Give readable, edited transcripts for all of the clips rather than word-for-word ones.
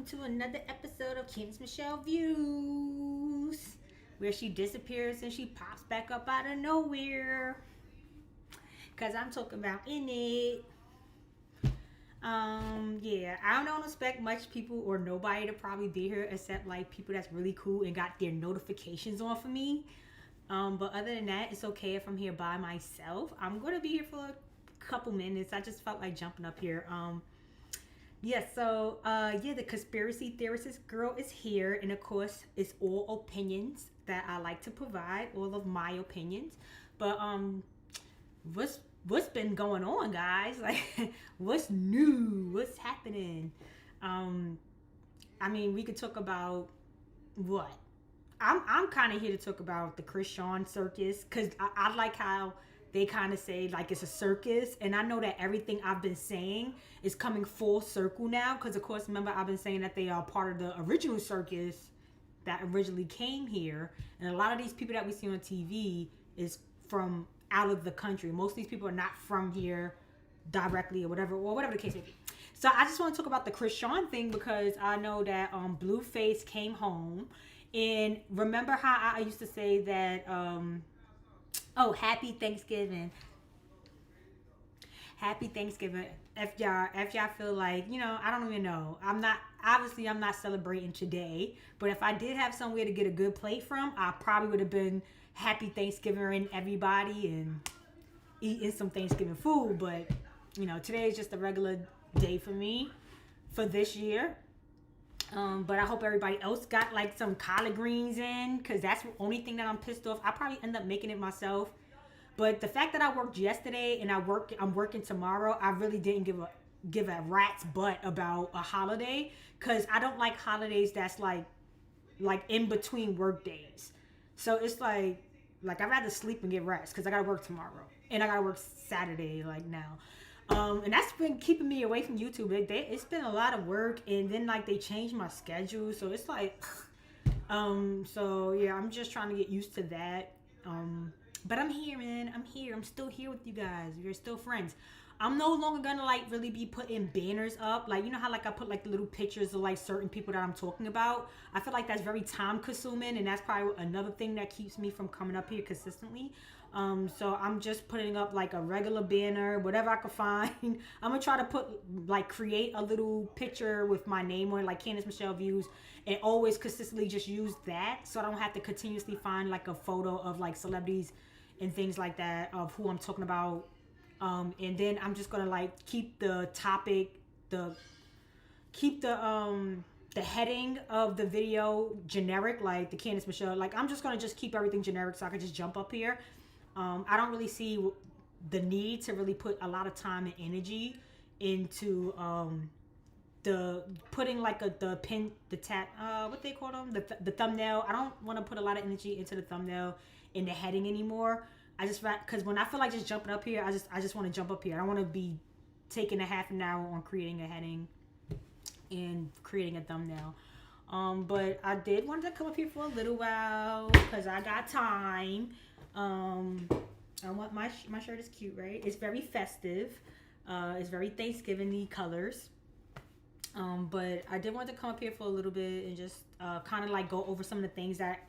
to another episode of Candace Michele Views, where she disappears and she pops back up out of nowhere. Cause I'm talking about in it. Yeah, I don't expect much people or nobody to probably be here except like people that's really cool and got their notifications on for me. But other than that, it's okay if I'm here by myself. I'm gonna be here for a couple minutes. I just felt like jumping up here. The conspiracy theorist girl is here, and of course, it's all opinions that I like to provide, all of my opinions. But what's been going on, guys? Like, what's new? What's happening? We could talk about what. I'm kind of here to talk about the Chris Sean circus because I like how they kind of say like it's a circus, and I know that everything I've been saying is coming full circle now because of course remember I've been saying that they are part of the original circus that originally came here, and a lot of these people that we see on TV is from out of the country. Most of these people are not from here directly or whatever the case may be. So I just want to talk about the Chris Sean thing because I know that Blueface came home, and remember how I used to say that happy Thanksgiving. Happy Thanksgiving. If y'all feel like, I don't even know. I'm not celebrating today, but if I did have somewhere to get a good plate from, I probably would have been happy Thanksgiving everybody and eating some Thanksgiving food. But, today is just a regular day for me for this year. But I hope everybody else got like some collard greens in, because that's the only thing that I'm pissed off. I probably end up making it myself. But the fact that I worked yesterday and I'm working tomorrow, I really didn't give a rat's butt about a holiday, because I don't like holidays that's like in between work days. So it's like I'd rather sleep and get rest because I gotta work tomorrow and I gotta work Saturday like now. And that's been keeping me away from YouTube. It's been a lot of work, and then like they changed my schedule, so it's like, so yeah, I'm just trying to get used to that. But I'm here, man. I'm here. I'm still here with you guys. We're still friends. I'm no longer gonna like really be putting banners up. Like, you know how like I put like the little pictures of like certain people that I'm talking about. I feel like that's very time consuming, and that's probably another thing that keeps me from coming up here consistently. So I'm just putting up like a regular banner, whatever I could find. I'm gonna try to create a little picture with my name on it, like Candace Michele Views, and always consistently just use that, so I don't have to continuously find like a photo of like celebrities and things like that of who I'm talking about. And then I'm just gonna like keep the topic, the heading of the video generic, like the Candace Michele. Like, I'm just gonna just keep everything generic so I can just jump up here. I don't really see the need to really put a lot of time and energy into the putting like what they call them, the thumbnail. I don't want to put a lot of energy into the thumbnail in the heading anymore. I just, because when I feel like just jumping up here, I just want to jump up here. I don't want to be taking a half an hour on creating a heading and creating a thumbnail. But I did want to come up here for a little while because I got time. I want my shirt is cute, right? It's very festive. It's very Thanksgiving-y colors. But I did want to come up here for a little bit and just kind of like go over some of the things that,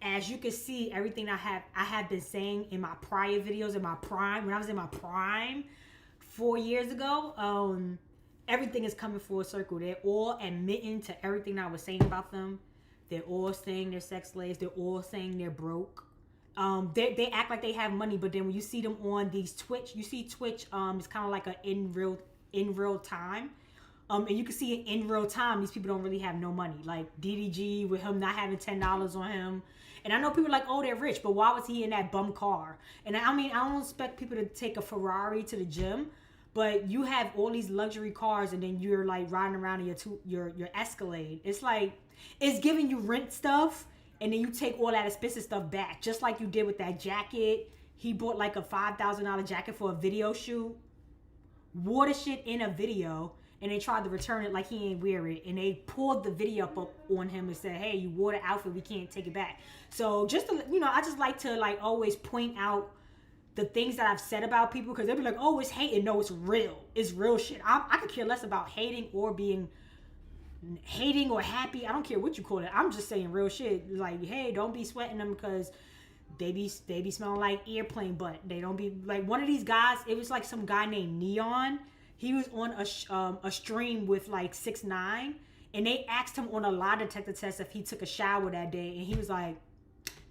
as you can see, everything I have been saying in my prior videos, in my prime, when I was in my prime 4 years ago, everything is coming full circle. They're all admitting to everything I was saying about them. They're all saying they're sex slaves. They're all saying they're broke. They act like they have money, but then when you see them on these Twitch, you see Twitch, it's kind of like a in real time. And you can see in real time, these people don't really have no money. Like DDG, with him not having $10 on him. And I know people are like, oh, they're rich, but why was he in that bum car? And I don't expect people to take a Ferrari to the gym, but you have all these luxury cars, and then you're like riding around in your Escalade. It's like, it's giving you rent stuff, and then you take all that expensive stuff back, just like you did with that jacket. He bought like a $5,000 jacket for a video shoot, wore the shit in a video, and they tried to return it like he ain't wear it, and they pulled the video up on him and said, hey, you wore the outfit, we can't take it back. So just to, I just like to like always point out the things that I've said about people, because they'll be like, oh, it's hating. No, it's real shit. I could care less about hating or being hating or happy. I don't care what you call it. I'm just saying real shit. Like, hey, don't be sweating them because they be smelling like airplane butt. They don't be like one of these guys. It was like some guy named Neon. He was on a stream with like 6ix9ine, and they asked him on a lie detector test if he took a shower that day, and he was like,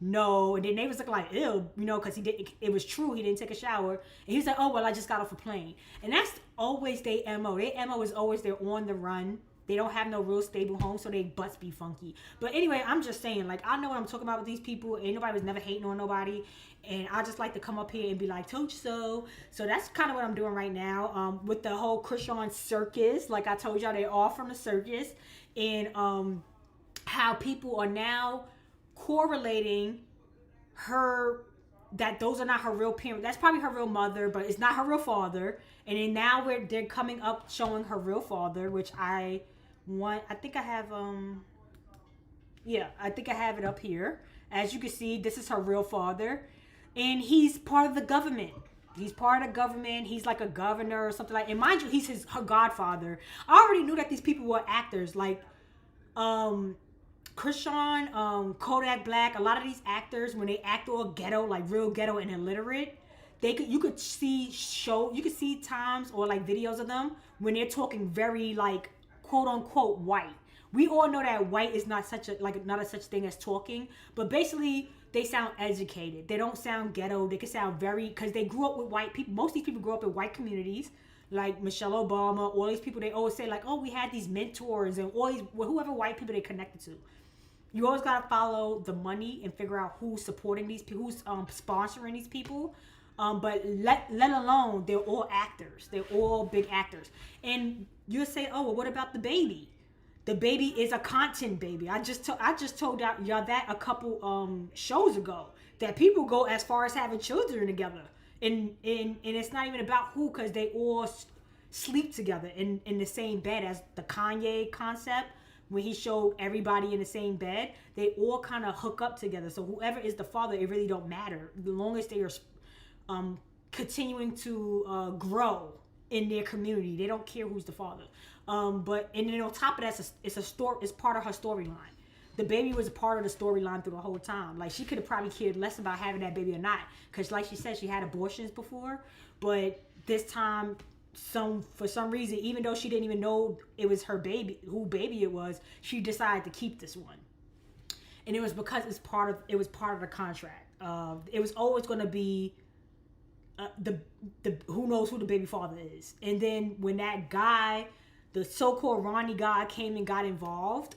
no. And then they was like ew, you know, because he did. It was true. He didn't take a shower, and he was like, oh well, I just got off a plane. And that's always their mo. Their mo is always they're on the run. They don't have no real stable home, so they butts be funky. But anyway, I'm just saying, like, I know what I'm talking about with these people. Ain't nobody was never hating on nobody. And I just like to come up here and be like, told you so. So that's kind of what I'm doing right now. With the whole Krishan circus. Like I told y'all, they're all from the circus. And how people are now correlating her, that those are not her real parents. That's probably her real mother, but it's not her real father. And then now they're coming up showing her real father, which I think I have I think I have it up here. As you can see, this is her real father, and he's part of the government. He's part of the government. He's like a governor or something like. And mind you, he's her godfather. I already knew that these people were actors, like Krishan, Kodak Black. A lot of these actors, when they act all ghetto, like real ghetto and illiterate, you could see times or like videos of them when they're talking very like quote unquote white. We all know that white is not such thing as talking, but basically they sound educated. They don't sound ghetto. They can sound very, because they grew up with white people. Most of these people grew up in white communities, like Michelle Obama. All these people, they always say like, oh, we had these mentors and all these whoever white people they connected to. You always gotta follow the money and figure out who's supporting these people, who's sponsoring these people. But let alone they're all actors. They're all big actors. And you'll say, oh, well, what about the baby? The baby is a content baby. I just told y'all that a couple shows ago, that people go as far as having children together, and it's not even about who, because they all sleep together in the same bed, as the Kanye concept. When he showed everybody in the same bed, they all kind of hook up together. So whoever is the father, it really don't matter, as long as they are continuing to grow in their community. They don't care who's the father. But and then on top of that, it's part of her storyline. The baby was a part of the storyline through the whole time. Like, she could have probably cared less about having that baby or not, because like she said, she had abortions before, but this time, for some reason, even though she didn't even know it was her baby, who baby it was, she decided to keep this one. And it was because it was part of the contract. It was always going to be the who knows who the baby father is. And then when that guy, the so-called Ronnie guy, came and got involved,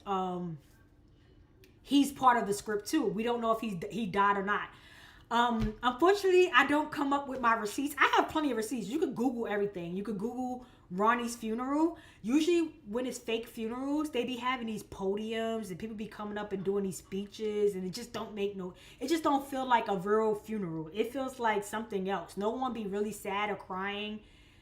he's part of the script too. We don't know if he died or not. Unfortunately, I don't come up with my receipts. I have plenty of receipts. You could Google everything. You could Google Ronnie's funeral. Usually when it's fake funerals, they be having these podiums and people be coming up and doing these speeches, and it just don't feel like a real funeral. It feels like something else. No one be really sad or crying.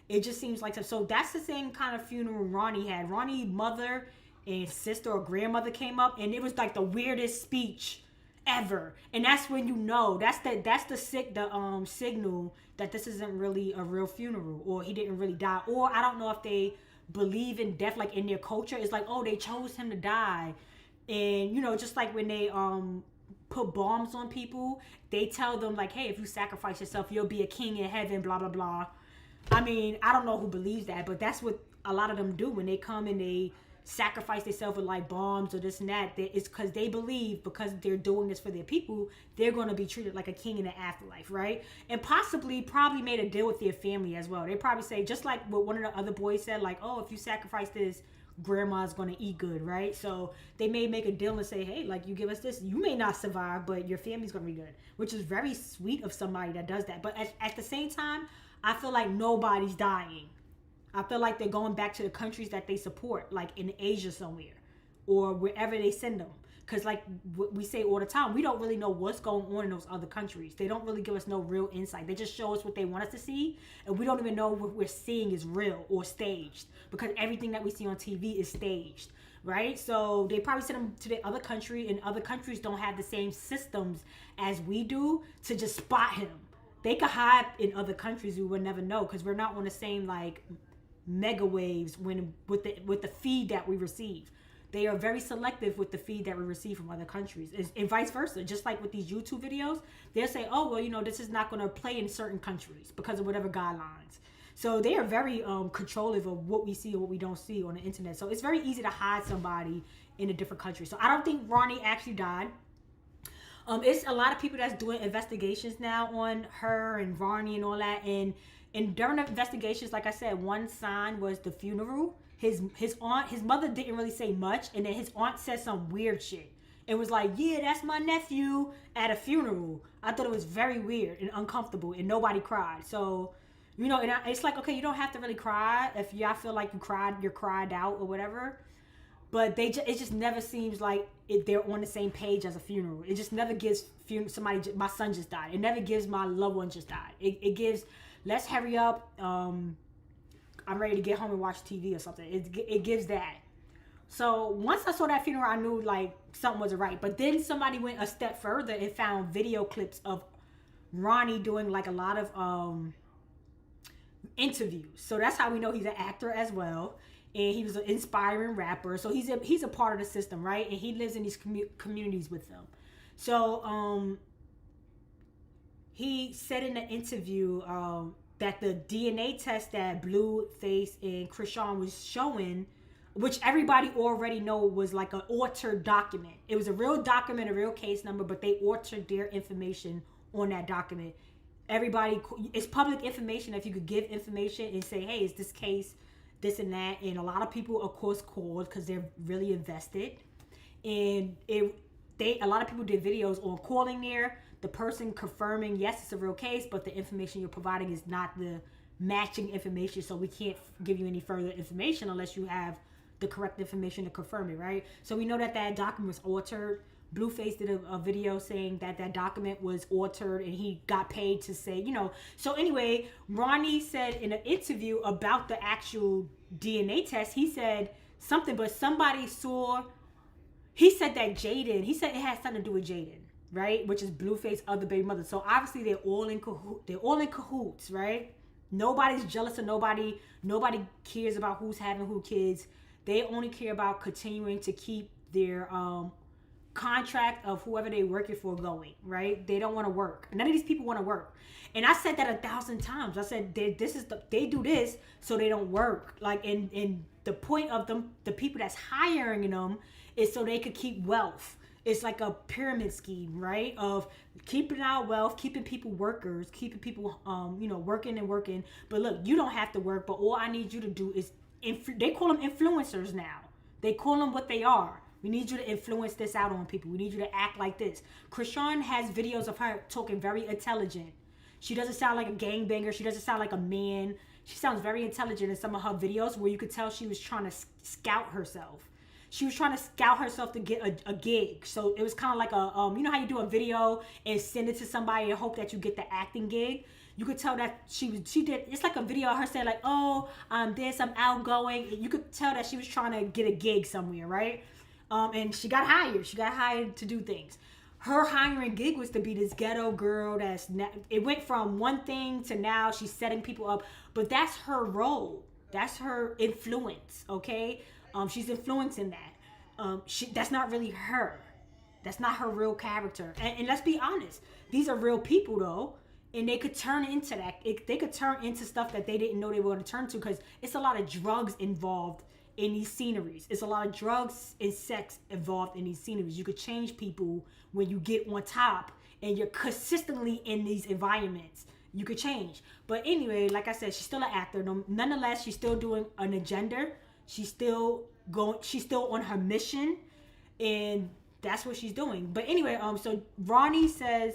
It just seems like so that's the same kind of funeral Ronnie had. Ronnie's mother and sister or grandmother came up, and it was like the weirdest speech ever. And that's when you know that's the signal that this isn't really a real funeral, or he didn't really die. Or I don't know if they believe in death, like in their culture. It's like, oh, they chose him to die. And you know, just like when they put bombs on people, they tell them like, hey, if you sacrifice yourself, you'll be a king in heaven, blah blah blah. I mean, I don't know who believes that, but that's what a lot of them do when they come and they sacrifice themselves with like bombs or this and that. It's because they believe, because they're doing this for their people, they're going to be treated like a king in the afterlife, right? And probably made a deal with their family as well. They probably say, just like what one of the other boys said, like, oh, if you sacrifice this, grandma's going to eat good, right? So they may make a deal and say, hey, like, you give us this, you may not survive, but your family's going to be good, which is very sweet of somebody that does that. But at the same time, I feel like nobody's dying. I feel like they're going back to the countries that they support, like in Asia somewhere, or wherever they send them. Because like we say all the time, we don't really know what's going on in those other countries. They don't really give us no real insight. They just show us what they want us to see, and we don't even know what we're seeing is real or staged, because everything that we see on TV is staged, right? So they probably send them to the other country, and other countries don't have the same systems as we do to just spot him. They could hide in other countries, we would never know, because we're not on the same like mega waves with the feed that we receive. they are very selective with the feed that we receive from other countries, and vice versa. Just like with these YouTube videos, they'll say, oh, well, you know, this is not going to play in certain countries because of whatever guidelines. So they are very controlling of what we see and what we don't see on the internet. So it's very easy to hide somebody in a different country. So I don't think Ronnie actually died. It's a lot of people that's doing investigations now on her and Ronnie and all that. And during the investigations, like I said, one sign was the funeral. His mother didn't really say much, and then his aunt said some weird shit. It was like, yeah, that's my nephew at a funeral. I thought it was very weird and uncomfortable, and nobody cried. So, you know, and it's like, okay, you don't have to really cry if y'all feel like you're cried out or whatever. But it just never seems like they're on the same page as a funeral. It just never gives somebody, my son just died. It never gives my loved one just died. It gives, let's hurry up. I'm ready to get home and watch TV or something. It gives that. So once I saw that funeral, I knew like something wasn't right. But then somebody went a step further and found video clips of Ronnie doing like a lot of interviews. So that's how we know he's an actor as well. And he was an inspiring rapper. So he's a part of the system, right? And he lives in these communities with them. So he said in the interview that the DNA test that Blueface and Krishan was showing, which everybody already know was like an altered document. It was a real document, a real case number, but they altered their information on that document. Everybody, it's public information. If you could give information and say, hey, is this case this and that, and a lot of people of course called because they're really invested, and a lot of people did videos on calling the person confirming, yes, it's a real case, but the information you're providing is not the matching information, so we can't give you any further information unless you have the correct information to confirm it, right? So we know that document was altered. Blueface did a video saying that document was altered, and he got paid to say, you know. So anyway, Ronnie said in an interview about the actual DNA test, he said something, but somebody saw, he said that Jaden, he said it had something to do with Jaden, right? Which is Blueface's other baby mother. So obviously they're all in cahoots, right? Nobody's jealous of nobody. Nobody cares about who's having who kids. They only care about continuing to keep their contract of whoever they're working for going, right? They don't want to work. None of these people want to work. And I said that 1,000 times. I said they do this so they don't work. Like, and the point of them, the people that's hiring them, is so they could keep wealth. It's like a pyramid scheme, right? Of keeping our wealth, keeping people workers, keeping people, working and working. But look, you don't have to work. But all I need you to do is, they call them influencers now. They call them what they are. We need you to influence this out on people. We need you to act like this. Krishan has videos of her talking very intelligent. She doesn't sound like a gangbanger. She doesn't sound like a man. She sounds very intelligent in some of her videos, where you could tell she was trying to scout herself. She was trying to scout herself to get a gig. So it was kind of like a, you know how you do a video and send it to somebody and hope that you get the acting gig? You could tell that she did, it's like a video of her saying like, oh, I'm this, I'm outgoing. You could tell that she was trying to get a gig somewhere, right? And she got hired. She got hired to do things. Her hiring gig was to be this ghetto girl it went from one thing to now she's setting people up. But that's her role. That's her influence, okay? She's influencing that. That's not really her. That's not her real character. And let's be honest. These are real people, though. And they could turn into that. They could turn into stuff that they didn't know they were going to turn to, because it's a lot of drugs involved in these sceneries. It's a lot of drugs and sex involved in these sceneries. You could change people when you get on top and you're consistently in these environments. You could change. But anyway, like I said, she's still an actor. Nonetheless, she's still doing an agenda. She's still on her mission, and that's what she's doing. But anyway, so Ronnie says,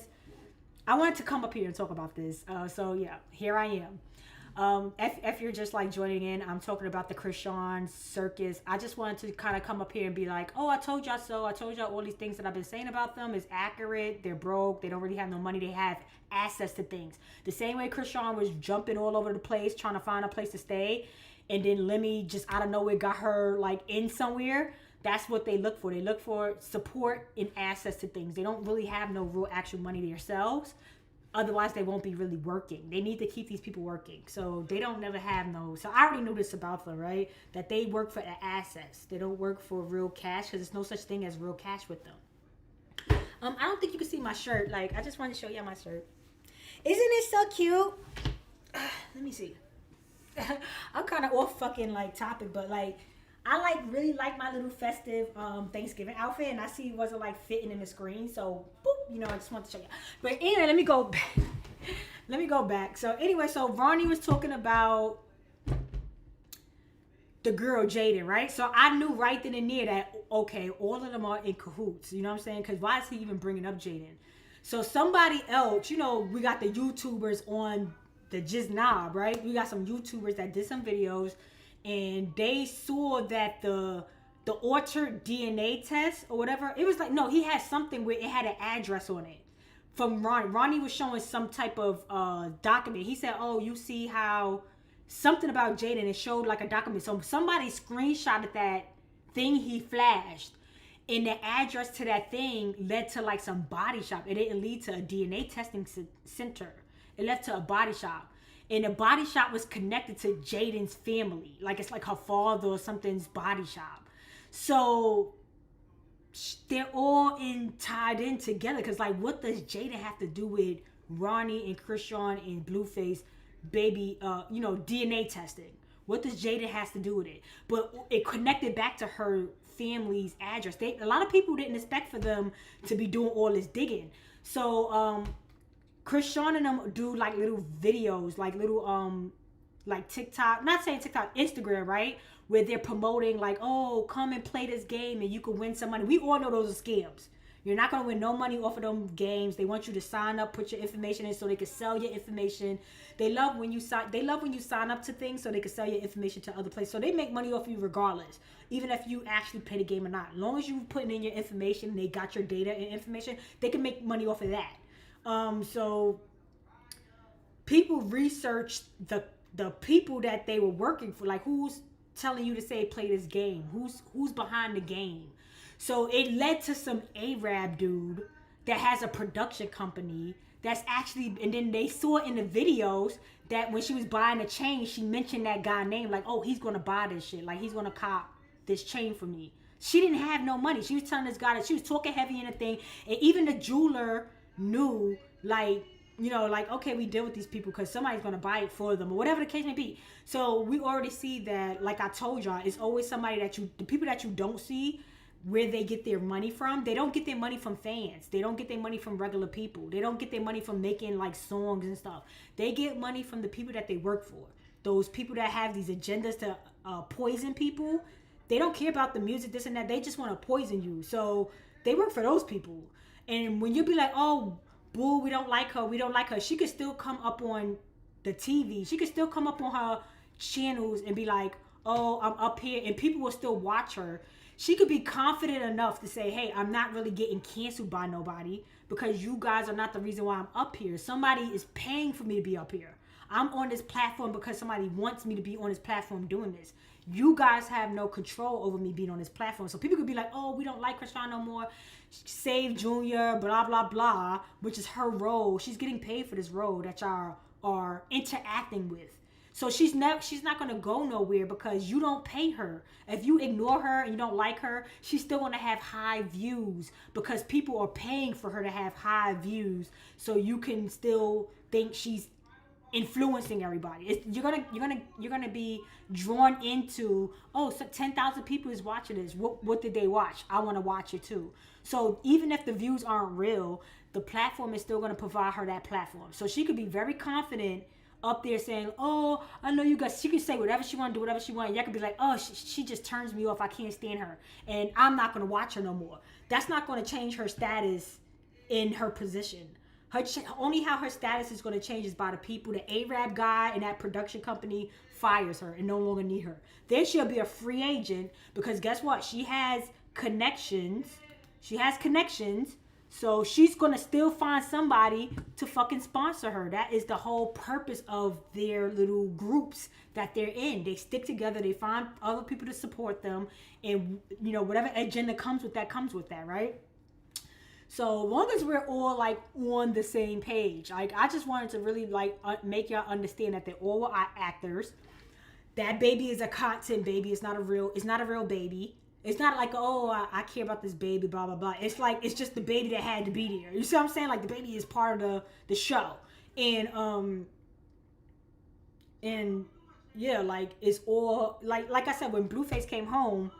I wanted to come up here and talk about this. So yeah, here I am. If you're just like joining in, I'm talking about the Krishan circus. I just wanted to kind of come up here and be like, oh, I told y'all so. I told y'all all these things that I've been saying about them is accurate. They're broke. They don't really have no money. They have access to things. The same way Krishan was jumping all over the place trying to find a place to stay, and then Lemmy just out of nowhere got her like in somewhere. That's what they look for. They look for support and access to things. They don't really have no real actual money themselves. Otherwise, they won't be really working. They need to keep these people working. So they don't never have no. So I already knew this about them, right? That they work for the assets. They don't work for real cash because there's no such thing as real cash with them. I don't think you can see my shirt. Like, I just wanted to show you my shirt. Isn't it so cute? Let me see. I'm kind of off fucking like topic, but like I like really like my little festive Thanksgiving outfit, and I see it wasn't like fitting in the screen, so boop, you know, I just want to show you. But anyway, let me go back. Let me go back. So anyway, so Ronnie was talking about the girl Jaden, right? So I knew right then and there that okay, all of them are in cahoots. You know what I'm saying? Because why is he even bringing up Jaden? So somebody else, you know, we got the YouTubers on the Jizz Knob, right? We got some YouTubers that did some videos, and they saw that the altered DNA test or whatever, it was like, no, he had something where it had an address on it from Ronnie. Ronnie was showing some type of document. He said, oh, you see how something about Jaden, it showed like a document. So somebody screenshotted that thing he flashed, and the address to that thing led to like some body shop. It didn't lead to a DNA testing center. It led to a body shop. And the body shop was connected to Jaden's family. Like it's like her father or something's body shop. So they're all tied in together. Because like, what does Jaden have to do with Ronnie and Krishan and Blueface baby, DNA testing? What does Jaden has to do with it? But it connected back to her family's address. A lot of people didn't expect for them to be doing all this digging. So Krishan and them do like little videos, like little like TikTok, not saying TikTok, Instagram, right? Where they're promoting like, oh, come and play this game and you can win some money. We all know those are scams. You're not going to win no money off of them games. They want you to sign up, put your information in so they can sell your information. They love when you sign up to things so they can sell your information to other places. So they make money off you regardless, even if you actually play the game or not. As long as you putting in your information, they got your data and information, they can make money off of that. So people researched the people that they were working for, like who's telling you to say play this game, who's behind the game. So it led to some Arab dude that has a production company that's actually, and then they saw in the videos that when she was buying the chain, she mentioned that guy name, like, oh, he's gonna buy this shit, like he's gonna cop this chain for me. She didn't have no money. She was telling this guy that she was talking heavy in the thing, and even the jeweler knew, like, you know, like, okay, we deal with these people because somebody's going to buy it for them or whatever the case may be. So we already see that, like I told y'all, it's always somebody the people that you don't see where they get their money from. They don't get their money from fans. They don't get their money from regular people. They don't get their money from making like songs and stuff. They get money from the people that they work for. Those people that have these agendas to poison people. They don't care about the music, this and that. They just want to poison you. So they work for those people. And when you be like, oh, boo, we don't like her, she could still come up on the TV. She could still come up on her channels and be like, oh, I'm up here, and people will still watch her. She could be confident enough to say, hey, I'm not really getting canceled by nobody because you guys are not the reason why I'm up here. Somebody is paying for me to be up here. I'm on this platform because somebody wants me to be on this platform doing this. You guys have no control over me being on this platform. So people could be like, oh, we don't like Krishan no more. Save Junior, blah, blah, blah, which is her role. She's getting paid for this role that y'all are interacting with. So she's not going to go nowhere because you don't pay her. If you ignore her and you don't like her, she's still going to have high views because people are paying for her to have high views. So you can still think she's influencing everybody. You're gonna be drawn into, oh, so 10,000 people is watching this. What did they watch? I want to watch it too. So even if the views aren't real, the platform is still going to provide her that platform. So she could be very confident up there saying, oh, I know you guys. She can say whatever she want, do whatever she want. Y'all could be like, oh, she just turns me off. I can't stand her, and I'm not going to watch her no more. That's not going to change her status in her position. Only how her status is going to change is by the people. The Arab guy and that production company fires her and no longer need her. Then she'll be a free agent because guess what? She has connections. So she's going to still find somebody to fucking sponsor her. That is the whole purpose of their little groups that they're in. They stick together. They find other people to support them. And, you know, whatever agenda comes with that, right? So long as we're all like on the same page, like I just wanted to really like make y'all understand that they're all actors. That baby is a content baby. It's not a real. It's not a real baby. It's not like, oh, I care about this baby, blah blah blah. It's like it's just the baby that had to be there. You see what I'm saying? Like the baby is part of the show, and yeah, like it's all like I said, when Blueface came home,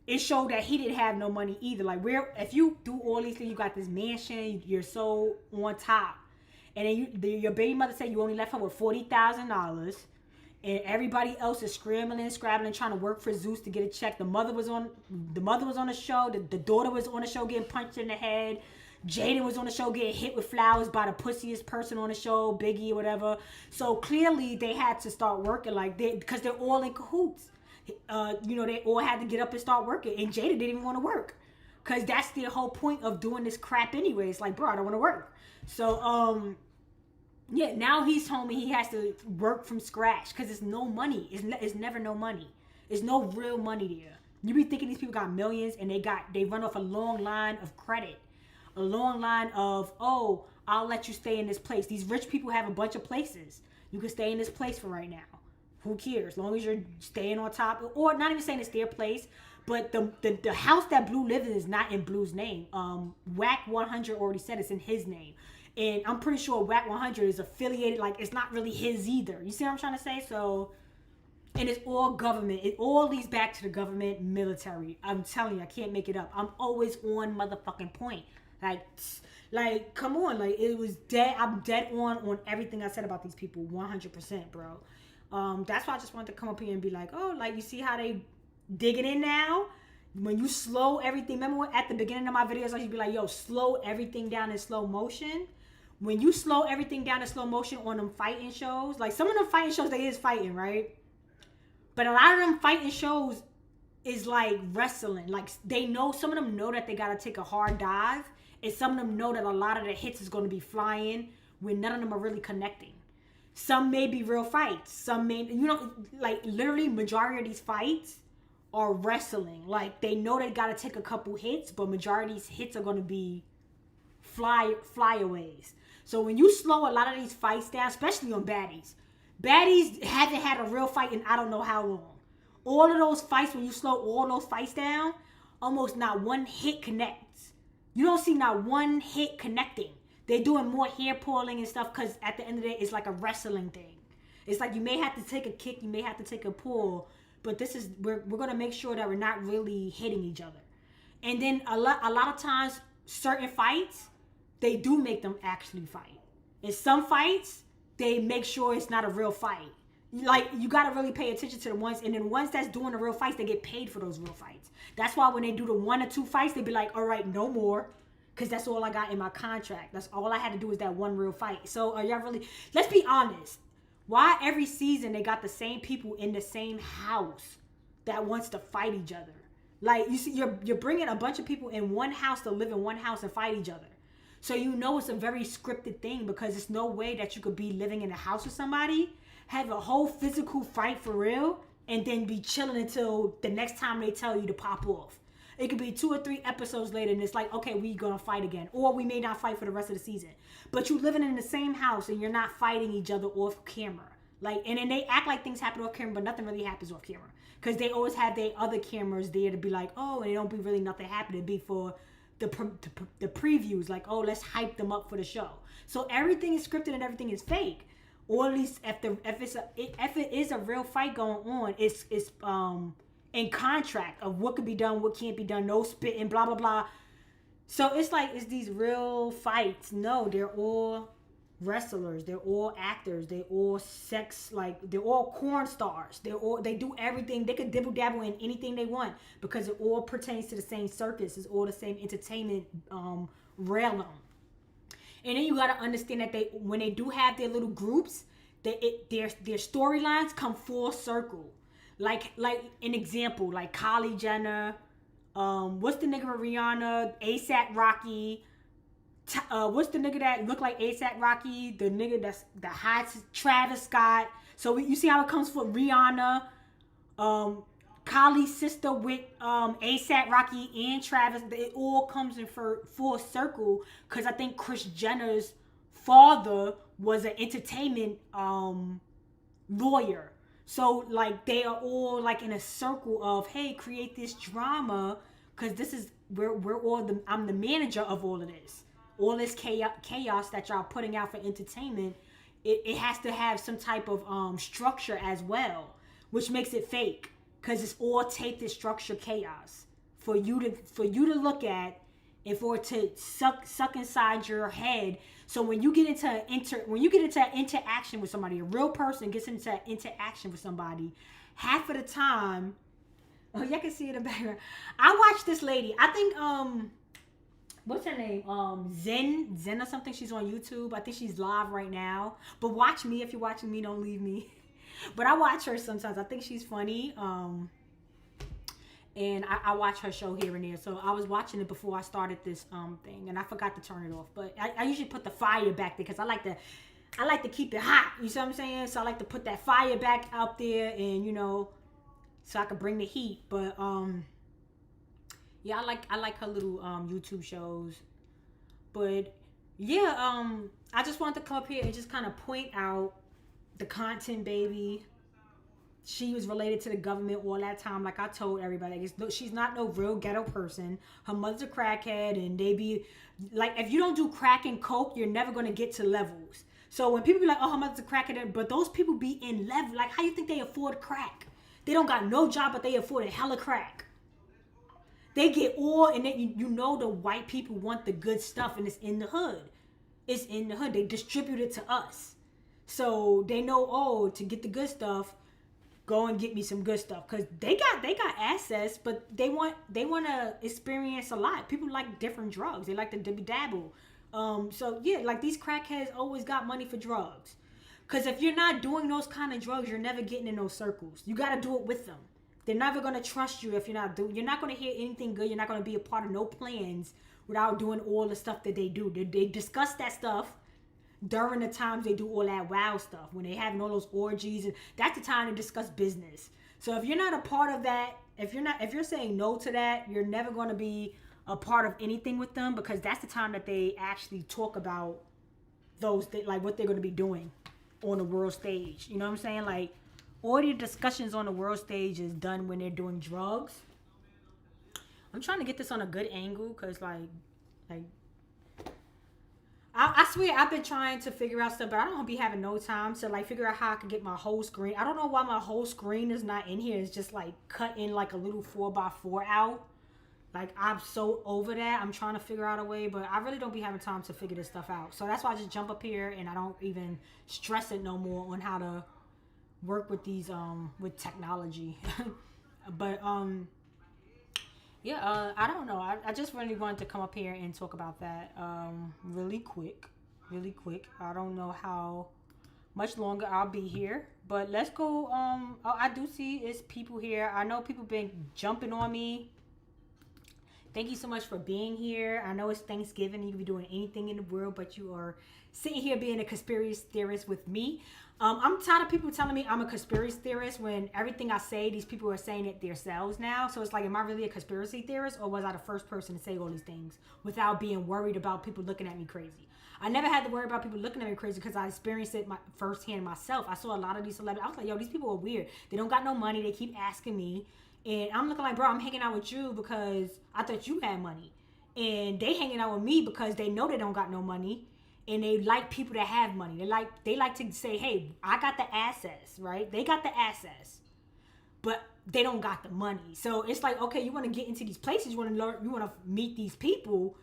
it showed that he didn't have no money either. Like where if you do all these things, you got this mansion, you're so on top, and then your baby mother said you only left her with $40,000. And everybody else is scrambling, trying to work for Zeus to get a check. The mother was on the show. The daughter was on the show getting punched in the head. Jaden was on the show getting hit with flowers by the pussiest person on the show, Biggie or whatever. So clearly they had to start working because they're all in cahoots. They all had to get up and start working. And Jada didn't even want to work because that's the whole point of doing this crap anyway. It's like, bro, I don't want to work. So, yeah, now he's home and he has to work from scratch because it's no money. It's never no money. It's no real money there. You be thinking these people got millions and they run off a long line of credit. A long line of, oh, I'll let you stay in this place. These rich people have a bunch of places. You can stay in this place for right now. Who cares? As long as you're staying on top. Or not even saying it's their place. But the house that Blue lives in is not in Blue's name. Whack 100 already said it's in his name. And I'm pretty sure Whack 100 is affiliated, like it's not really his either. You see what I'm trying to say? So, and it's all government. It all leads back to the government military. I'm telling you, I can't make it up. I'm always on motherfucking point. Like, come on. Like, it was dead. I'm dead on everything I said about these people. 100%, bro. That's why I just wanted to come up here and be like, oh, like, you see how they digging in now? When you slow everything, remember at the beginning of my videos, I used to be like, yo, slow everything down in slow motion. When you slow everything down in slow motion on them fighting shows, like some of them fighting shows, they is fighting, right? But a lot of them fighting shows is like wrestling. Like they know, some of them know that they got to take a hard dive. And some of them know that a lot of the hits is going to be flying when none of them are really connecting. Some may be real fights. Some may, like literally majority of these fights are wrestling. Like they know they got to take a couple hits, but majority of these hits are going to be flyaways. So when you slow a lot of these fights down, especially on baddies haven't had a real fight in I don't know how long. All of those fights, when you slow all those fights down, almost not one hit connects. You don't see not one hit connecting. They're doing more hair pulling and stuff because at the end of the day, it's like a wrestling thing. It's like you may have to take a kick, you may have to take a pull, but we're going to make sure that we're not really hitting each other. And then a lot of times, certain fights, they do make them actually fight. In some fights, they make sure it's not a real fight. Like, you got to really pay attention to the ones, and then ones that's doing the real fights, they get paid for those real fights. That's why when they do the 1 or 2 fights, they be like, all right, no more, because that's all I got in my contract. That's all I had to do is that one real fight. So are y'all really, let's be honest. Why every season they got the same people in the same house that wants to fight each other? Like, you see, you're bringing a bunch of people in one house to live in one house and fight each other. So you know it's a very scripted thing because there's no way that you could be living in a house with somebody, have a whole physical fight for real, and then be chilling until the next time they tell you to pop off. It could be 2 or 3 episodes later and it's like, okay, we gonna fight again. Or we may not fight for the rest of the season. But you living in the same house and you're not fighting each other off camera. Like, and then they act like things happen off camera, but nothing really happens off camera. Because they always have their other cameras there to be like, oh, and it don't be really nothing happening. It'd be for the previews, like, oh, let's hype them up for the show. So everything is scripted and everything is fake. Or at least if it is a real fight going on, it's in contract of what could be done, what can't be done, no spitting, blah blah blah. So it's like, it's these real fights. No, they're all wrestlers, they're all actors, they're all they're all corn stars, they do everything. They could dibble dabble in anything they want because it all pertains to the same circus. It's all the same entertainment realm. And then you got to understand that when they do have their little groups, their storylines come full circle. Like an example, like Kylie Jenner, what's the nigga with Rihanna, ASAP Rocky. What's the nigga that look like ASAP Rocky? The nigga that's the hot Travis Scott. So you see how it comes for Rihanna, Kylie's sister with ASAP Rocky and Travis, it all comes in for full circle because I think Kris Jenner's father was an entertainment lawyer. So like they are all like in a circle of, hey, create this drama because this is we're all I'm the manager of all of this. All this chaos that y'all putting out for entertainment, it has to have some type of structure as well, which makes it fake because it's all tainted structure chaos for you to look at and for it to suck inside your head. So when you get into interaction with somebody, a real person gets into interaction with somebody, half of the time, oh, y'all can see it in the background. I watched this lady. I think what's her name? Zen or something. She's on YouTube. I think she's live right now. But watch me. If you're watching me, don't leave me. But I watch her sometimes. I think she's funny. And I watch her show here and there. So I was watching it before I started this thing, and I forgot to turn it off. But I usually put the fire back there because I like to keep it hot. You see what I'm saying? So I like to put that fire back out there, and so I can bring the heat. But yeah, I like her little YouTube shows. But yeah, I just wanted to come up here and just kind of point out the content baby. She was related to the government all that time. Like I told everybody, she's not no real ghetto person. Her mother's a crackhead, and they be like, if you don't do crack and coke, you're never gonna get to levels. So when people be like, oh, her mother's a crackhead, but those people be in level. Like, how you think they afford crack? They don't got no job, but they afford a hella crack. They get all, and then the white people want the good stuff, and it's in the hood. It's in the hood. They distribute it to us, so they know, oh, to get the good stuff, go and get me some good stuff, because they got access, but they want to experience a lot. People like different drugs. They like to dabble. So yeah, like these crackheads always got money for drugs, because if you're not doing those kind of drugs, you're never getting in those circles. You got to do it with them. They're never going to trust you if you're not doing. You're not going to hear anything good. You're not going to be a part of no plans without doing all the stuff that they do. They discuss that stuff during the times they do all that wild stuff, when they having all those orgies, and that's the time to discuss business. So if you're not a part of that, if you're saying no to that, you're never going to be a part of anything with them, because that's the time that they actually talk about those like what they're going to be doing on the world stage. You know what I'm saying? Like, all the discussions on the world stage is done when they're doing drugs. I'm trying to get this on a good angle, because like I swear I've been trying to figure out stuff, but I don't be having no time to like figure out how I can get my whole screen. I don't know why my whole screen is not in here. It's just like cut in like a little 4x4 out. Like, I'm so over that. I'm trying to figure out a way, but I really don't be having time to figure this stuff out. So that's why I just jump up here and I don't even stress it no more on how to work with these with technology. But yeah, I don't know. I just really wanted to come up here and talk about that really quick. I don't know how much longer I'll be here, but let's go. I do see it's people here. I know people been jumping on me. Thank you so much for being here. I know it's Thanksgiving. You could be doing anything in the world, but you are sitting here being a conspiracy theorist with me. I'm tired of people telling me I'm a conspiracy theorist when everything I say, these people are saying it themselves now. So it's like, am I really a conspiracy theorist, or was I the first person to say all these things without being worried about people looking at me crazy? I never had to worry about people looking at me crazy because I experienced it firsthand myself. I saw a lot of these celebrities. I was like, yo, these people are weird. They don't got no money. They keep asking me. And I'm looking like, bro, I'm hanging out with you because I thought you had money. And they hanging out with me because they know they don't got no money. And they like people that have money. They like to say, hey, I got the assets, right? They got the assets, but they don't got the money. So it's like, okay, you want to get into these places, you want to learn, you want to meet these people,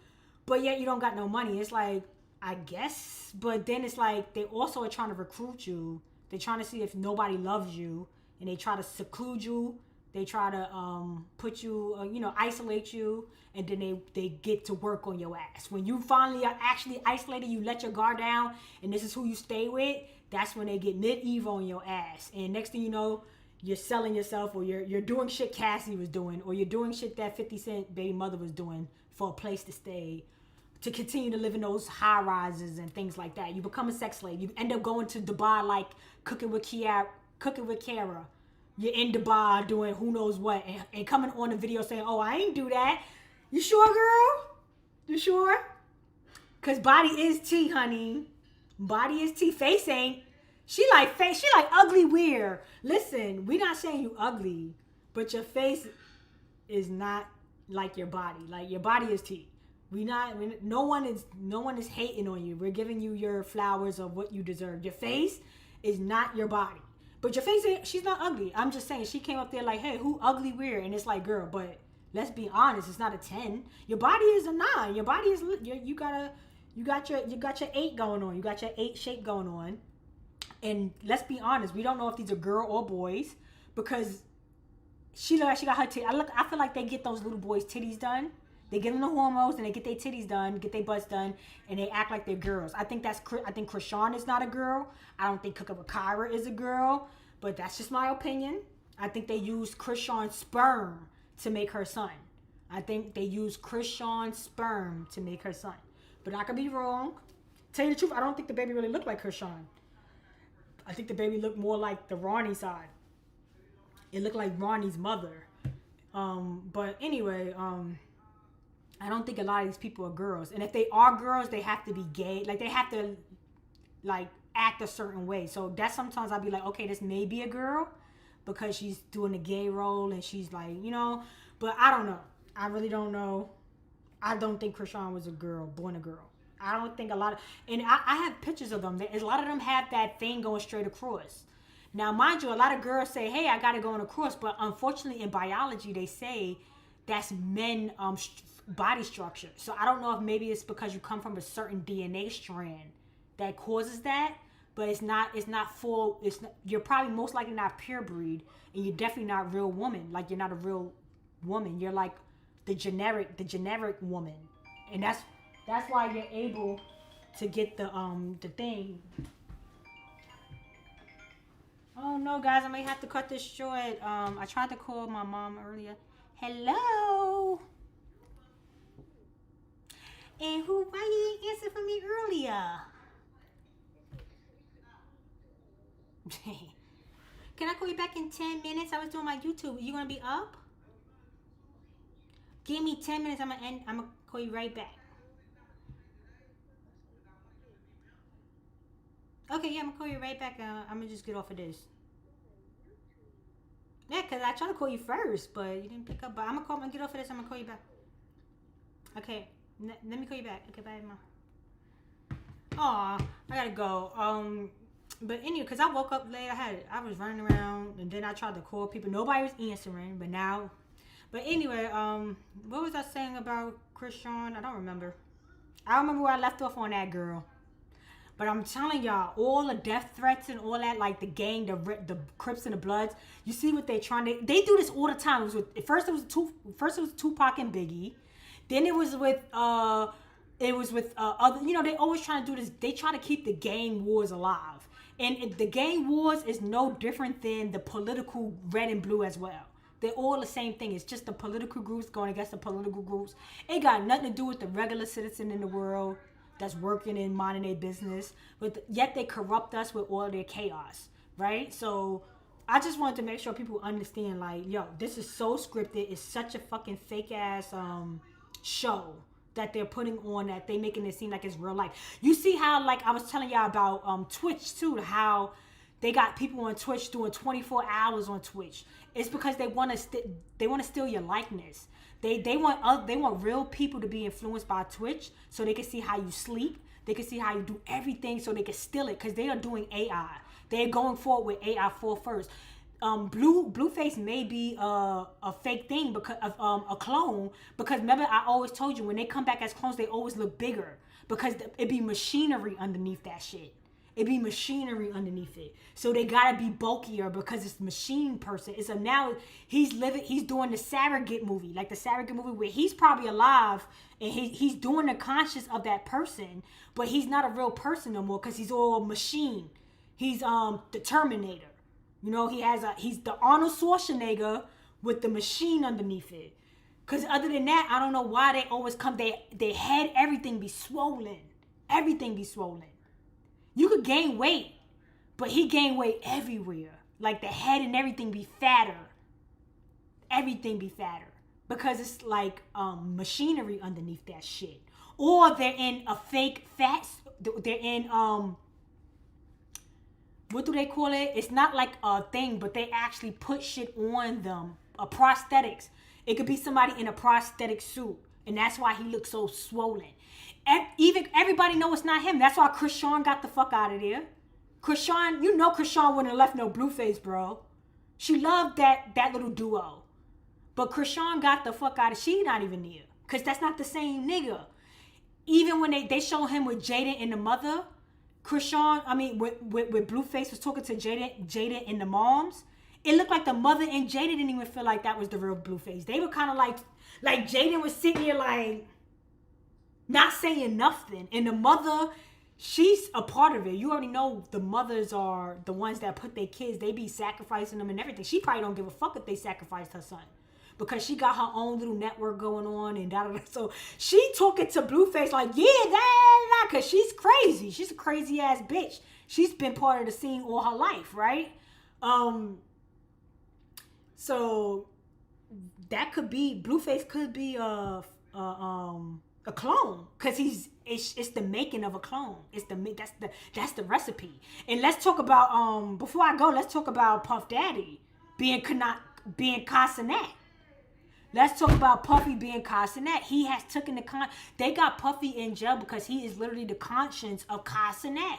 but yet you don't got no money. It's like, I guess, but then it's like they also are trying to recruit you. They're trying to see if nobody loves you, and they try to seclude you. They try to put you, isolate you, and then they get to work on your ass. When you finally are actually isolated, you let your guard down, and this is who you stay with, that's when they get medieval on your ass. And next thing you know, you're selling yourself, or you're doing shit Cassie was doing, or you're doing shit that 50 Cent baby mother was doing for a place to stay, to continue to live in those high rises and things like that. You become a sex slave. You end up going to Dubai like cooking with Kara. you're in the bar doing who knows what, and coming on the video saying, "Oh, I ain't do that." You sure, girl? You sure? Cause body is tea, honey. Body is tea. Face ain't. She like face. She like ugly weird. Listen, we not saying you ugly, but your face is not like your body. Like your body is tea. No one is hating on you. We're giving you your flowers of what you deserve. Your face is not your body. But your face ain't, she's not ugly. I'm just saying, she came up there like, hey, who ugly weird? And it's like, girl, but let's be honest, it's not a 10. Your body is a 9. Your body is you got your 8 going on. You got your 8 shape going on. And let's be honest, we don't know if these are girl or boys because she look like she got her titties. I feel like they get those little boys' titties done. They give them the hormones and they get their titties done, get their butts done, and they act like they're girls. I think Krishan is not a girl. I don't think Cooking with Kyra is a girl, but that's just my opinion. I think they used Krishan's sperm to make her son. I think they used Krishan's sperm to make her son. But I could be wrong. Tell you the truth, I don't think the baby really looked like Krishan. I think the baby looked more like the Ronnie side. It looked like Ronnie's mother. But anyway, I don't think a lot of these people are girls. And if they are girls, they have to be gay. Like, they have to, like, act a certain way. So that's sometimes I'll be like, okay, this may be a girl because she's doing a gay role and she's like, you know. But I don't know. I really don't know. I don't think Krishan was a girl, born a girl. I don't think a lot of... And I have pictures of them. A lot of them have that thing going straight across. Now, mind you, a lot of girls say, hey, I got to go on across. But unfortunately, in biology, they say that's men... body structure. So I don't know if maybe it's because you come from a certain DNA strand that causes that, but it's not you're probably most likely not pure breed, and you're definitely not a real woman. Like, you're not a real woman. You're like the generic woman. And that's why you're able to get the thing. Oh no, guys, I may have to cut this short. I tried to call my mom earlier. Hello. And why you didn't answer for me earlier? Can I call you back in 10 minutes? I was doing my YouTube. You gonna be up? Give me 10 minutes. I'm gonna call you right back. Okay, yeah, I'm gonna call you right back. I'm gonna just get off of this. Yeah, cause I tried to call you first, but you didn't pick up. But I'm gonna get off of this. I'm gonna call you back. Okay. Let me call you back. Okay, bye, Mom. Aw, I gotta go. But anyway, cause I woke up late. I was running around, and then I tried to call people. Nobody was answering. But anyway, what was I saying about Krishan? I don't remember. I remember where I left off on that girl. But I'm telling y'all, all the death threats and all that, like the gang, the Crips and the Bloods. You see what they trying to? They do this all the time. First it was Tupac and Biggie. Then it was with other, you know, they always trying to do this. They try to keep the gang wars alive. And the gang wars is no different than the political red and blue as well. They're all the same thing. It's just the political groups going against the political groups. It got nothing to do with the regular citizen in the world that's working and minding their business. But yet they corrupt us with all their chaos, right? So I just wanted to make sure people understand, like, yo, this is so scripted. It's such a fucking fake ass show that they're putting on, that they making it seem like it's real life. You see how, like I was telling y'all about Twitch too, how they got people on Twitch doing 24 hours on Twitch. It's because they want to steal your likeness. They want real people to be influenced by Twitch so they can see how you sleep. They can see how you do everything so they can steal it, because they are doing AI. They're going forward with AI for first. Blueface may be a fake thing because of a clone, because remember I always told you when they come back as clones they always look bigger because it be machinery underneath that shit. It be machinery underneath it, so they gotta be bulkier because it's machine person. It's a now he's doing the surrogate movie, like the surrogate movie where he's probably alive and he's doing the conscious of that person, but he's not a real person no more because he's all machine. He's the Terminator. You know, he's the Arnold Schwarzenegger with the machine underneath it. Because other than that, I don't know why they always come. They head, everything be swollen. Everything be swollen. You could gain weight, but he gained weight everywhere. Like the head and everything be fatter. Everything be fatter. Because it's like machinery underneath that shit. Or they're in a fake fat, they're in what do they call it? It's not like a thing, but they actually put shit on them. Prosthetics. It could be somebody in a prosthetic suit. And that's why he looks so swollen. Even everybody know it's not him. That's why Krishan got the fuck out of there. Krishan, you know Krishan wouldn't have left no Blueface, bro. She loved that little duo. But Krishan got the fuck out of, she not even there. Because that's not the same nigga. Even when they show him with Jaden and the mother, Krishan, I mean, with Blueface was talking to Jaden and the moms, it looked like the mother and Jaden didn't even feel like that was the real Blueface. They were kind of like Jaden was sitting here like, not saying nothing. And the mother, she's a part of it. You already know the mothers are the ones that put their kids, they be sacrificing them and everything. She probably don't give a fuck if they sacrificed her son. Because she got her own little network going on and da da da. So she talking to Blueface like, yeah, that, because she's crazy. She's a crazy ass bitch. She's been part of the scene all her life, right? So that could be, Blueface could be a clone, because it's the making of a clone. That's the recipe. And let's talk about before I go, let's talk about Puff Daddy being Casanet. Let's talk about Puffy being Casanet. He has taken they got Puffy in jail because he is literally the conscience of Casanet.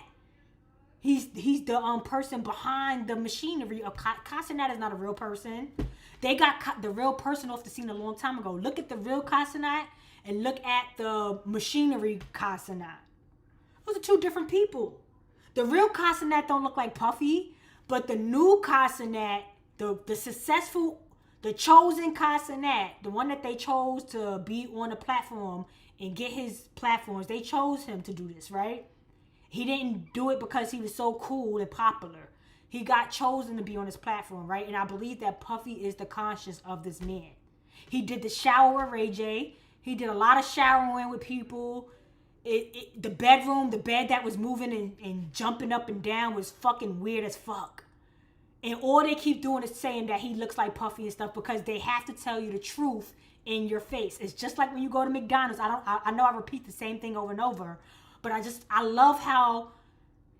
He's the person behind the machinery of Casanet is not a real person. They got the real person off the scene a long time ago. Look at the real Casanet and look at the machinery Casanet. Those are two different people. The real Casanet don't look like Puffy, but the new Casanet, the successful, the chosen Casanet, the one that they chose to be on the platform and get his platforms, they chose him to do this, right? He didn't do it because he was so cool and popular. He got chosen to be on his platform, right? And I believe that Puffy is the conscience of this man. He did the shower with Ray J. He did a lot of showering with people. The bed that was moving and jumping up and down was fucking weird as fuck. And all they keep doing is saying that he looks like Puffy and stuff because they have to tell you the truth in your face. It's just like when you go to McDonald's. I know I repeat the same thing over and over, but I love how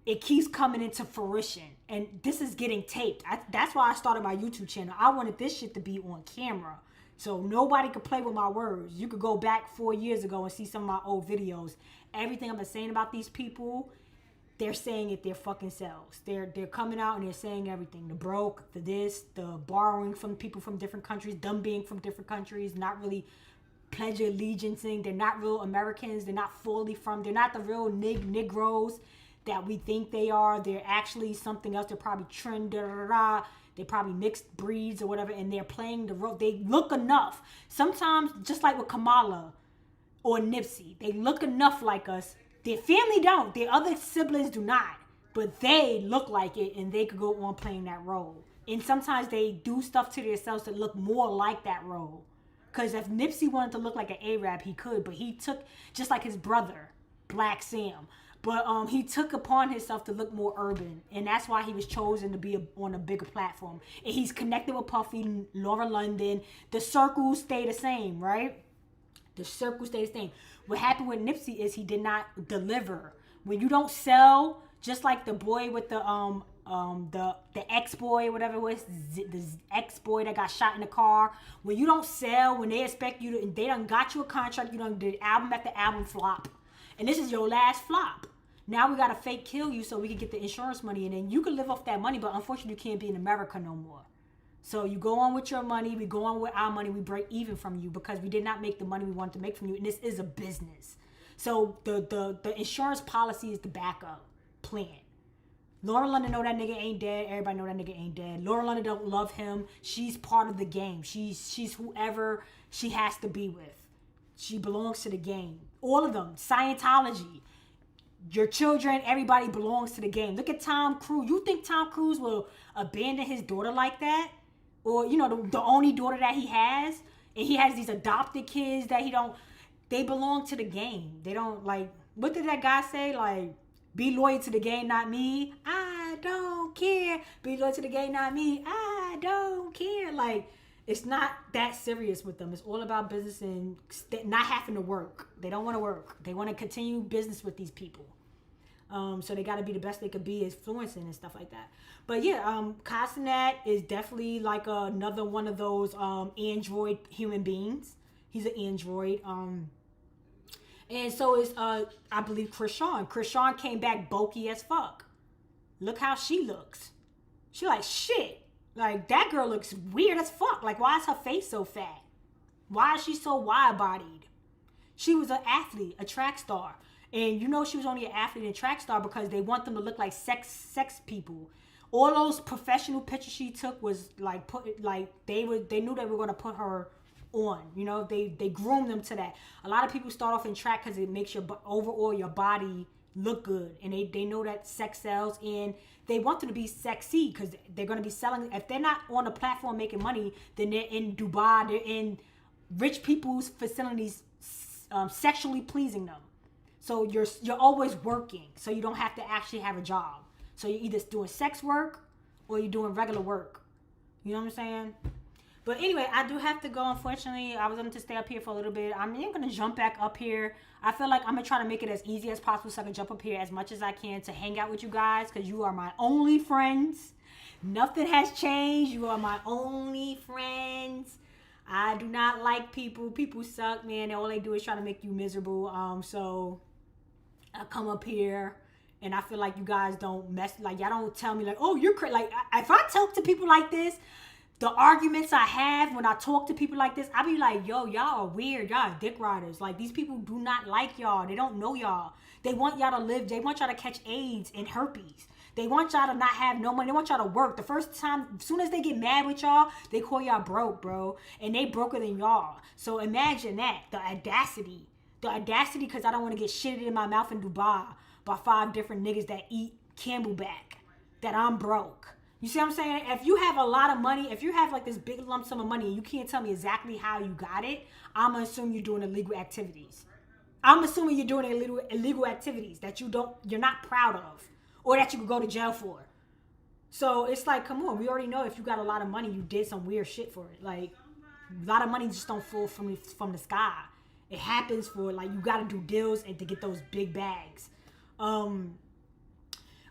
it keeps coming into fruition. And this is getting taped. That's why I started my YouTube channel. I wanted this shit to be on camera. So nobody could play with my words. You could go back 4 years ago and see some of my old videos. Everything I've been saying about these people, they're saying it their fucking selves. They're coming out and they're saying everything. The broke, the this, the borrowing from people from different countries, them being from different countries, not really pledge allegiancing. They're not real Americans. They're not they're not the real Negroes that we think they are. They're actually something else. They're probably they're probably mixed breeds or whatever, and they're playing the role. They look enough. Sometimes, just like with Kamala or Nipsey, they look enough like us. Their family don't. Their other siblings do not. But they look like it, and they could go on playing that role. And sometimes they do stuff to themselves to look more like that role. Because if Nipsey wanted to look like an Arab, he could. But he took, just like his brother, Black Sam. But he took upon himself to look more urban. And that's why he was chosen to be on a bigger platform. And he's connected with Puffy, Laura London. The circles stay the same, right? The circles stay the same. What happened with Nipsey is he did not deliver. When you don't sell, just like the boy with the ex-boy, whatever it was, the ex-boy that got shot in the car. When you don't sell, when they expect you to, they done got you a contract, you done did album after album flop. And this is your last flop. Now we got to fake kill you so we can get the insurance money. And then you can live off that money, but unfortunately you can't be in America no more. So you go on with your money, we go on with our money, we break even from you because we did not make the money we wanted to make from you. And this is a business. So the insurance policy is the backup plan. Laura London know that nigga ain't dead. Everybody know that nigga ain't dead. Laura London don't love him. She's part of the game. She's whoever she has to be with. She belongs to the game. All of them. Scientology. Your children, everybody belongs to the game. Look at Tom Cruise. You think Tom Cruise will abandon his daughter like that? Or, you know, the only daughter that he has? And he has these adopted kids that he don't... They belong to the game. They don't, like... What did that guy say? Like, be loyal to the game, not me. I don't care. Be loyal to the game, not me. I don't care. Like, it's not that serious with them. It's all about business and not having to work. They don't want to work. They want to continue business with these people. So they got to be the best they could be, influencing and stuff like that. But yeah, Castanet is definitely like another one of those android human beings. He's an android. And so is I believe Krishan. Krishan came back bulky as fuck. Look how she looks. She like, shit. Like, that girl looks weird as fuck. Like, why is her face so fat? Why is she so wide-bodied? She was an athlete, a track star. And you know she was only an athlete and track star because they want them to look like sex people. All those professional pictures she took was like they knew they were going to put her on. You know, they groomed them to that. A lot of people start off in track because it makes your overall your body look good, and they know that sex sells, and they want them to be sexy because they're going to be selling. If they're not on the platform making money, then they're in Dubai, they're in rich people's facilities, sexually pleasing them. So you're always working, so you don't have to actually have a job. So you're either doing sex work or you're doing regular work. You know what I'm saying? But anyway, I do have to go, unfortunately. I was going to stay up here for a little bit. I'm going to jump back up here. I feel like I'm going to try to make it as easy as possible so I can jump up here as much as I can to hang out with you guys, because you are my only friends. Nothing has changed. You are my only friends. I do not like people. People suck, man. All they do is try to make you miserable. So I come up here and I feel like you guys don't like, y'all don't tell me like, oh, you're crazy. Like, if I talk to people like this, the arguments I have when I talk to people like this, I be like, yo, y'all are weird. Y'all are dick riders. Like, these people do not like y'all. They don't know y'all. They want y'all to live. They want y'all to catch AIDS and herpes. They want y'all to not have no money. They want y'all to work. The first time, as soon as they get mad with y'all, they call y'all broke, bro. And they broker than y'all. So imagine that. The audacity. The audacity, because I don't want to get shitted in my mouth in Dubai by 5 different niggas that eat Camelback. That I'm broke. You see what I'm saying? If you have a lot of money, if you have like this big lump sum of money and you can't tell me exactly how you got it, I'm going to assume you're doing illegal activities. I'm assuming you're doing illegal activities that you're not proud of, or that you could go to jail for. So it's like, come on, we already know if you got a lot of money, you did some weird shit for it. Like, a lot of money just don't fall from the sky. It happens for, like, you got to do deals and to get those big bags.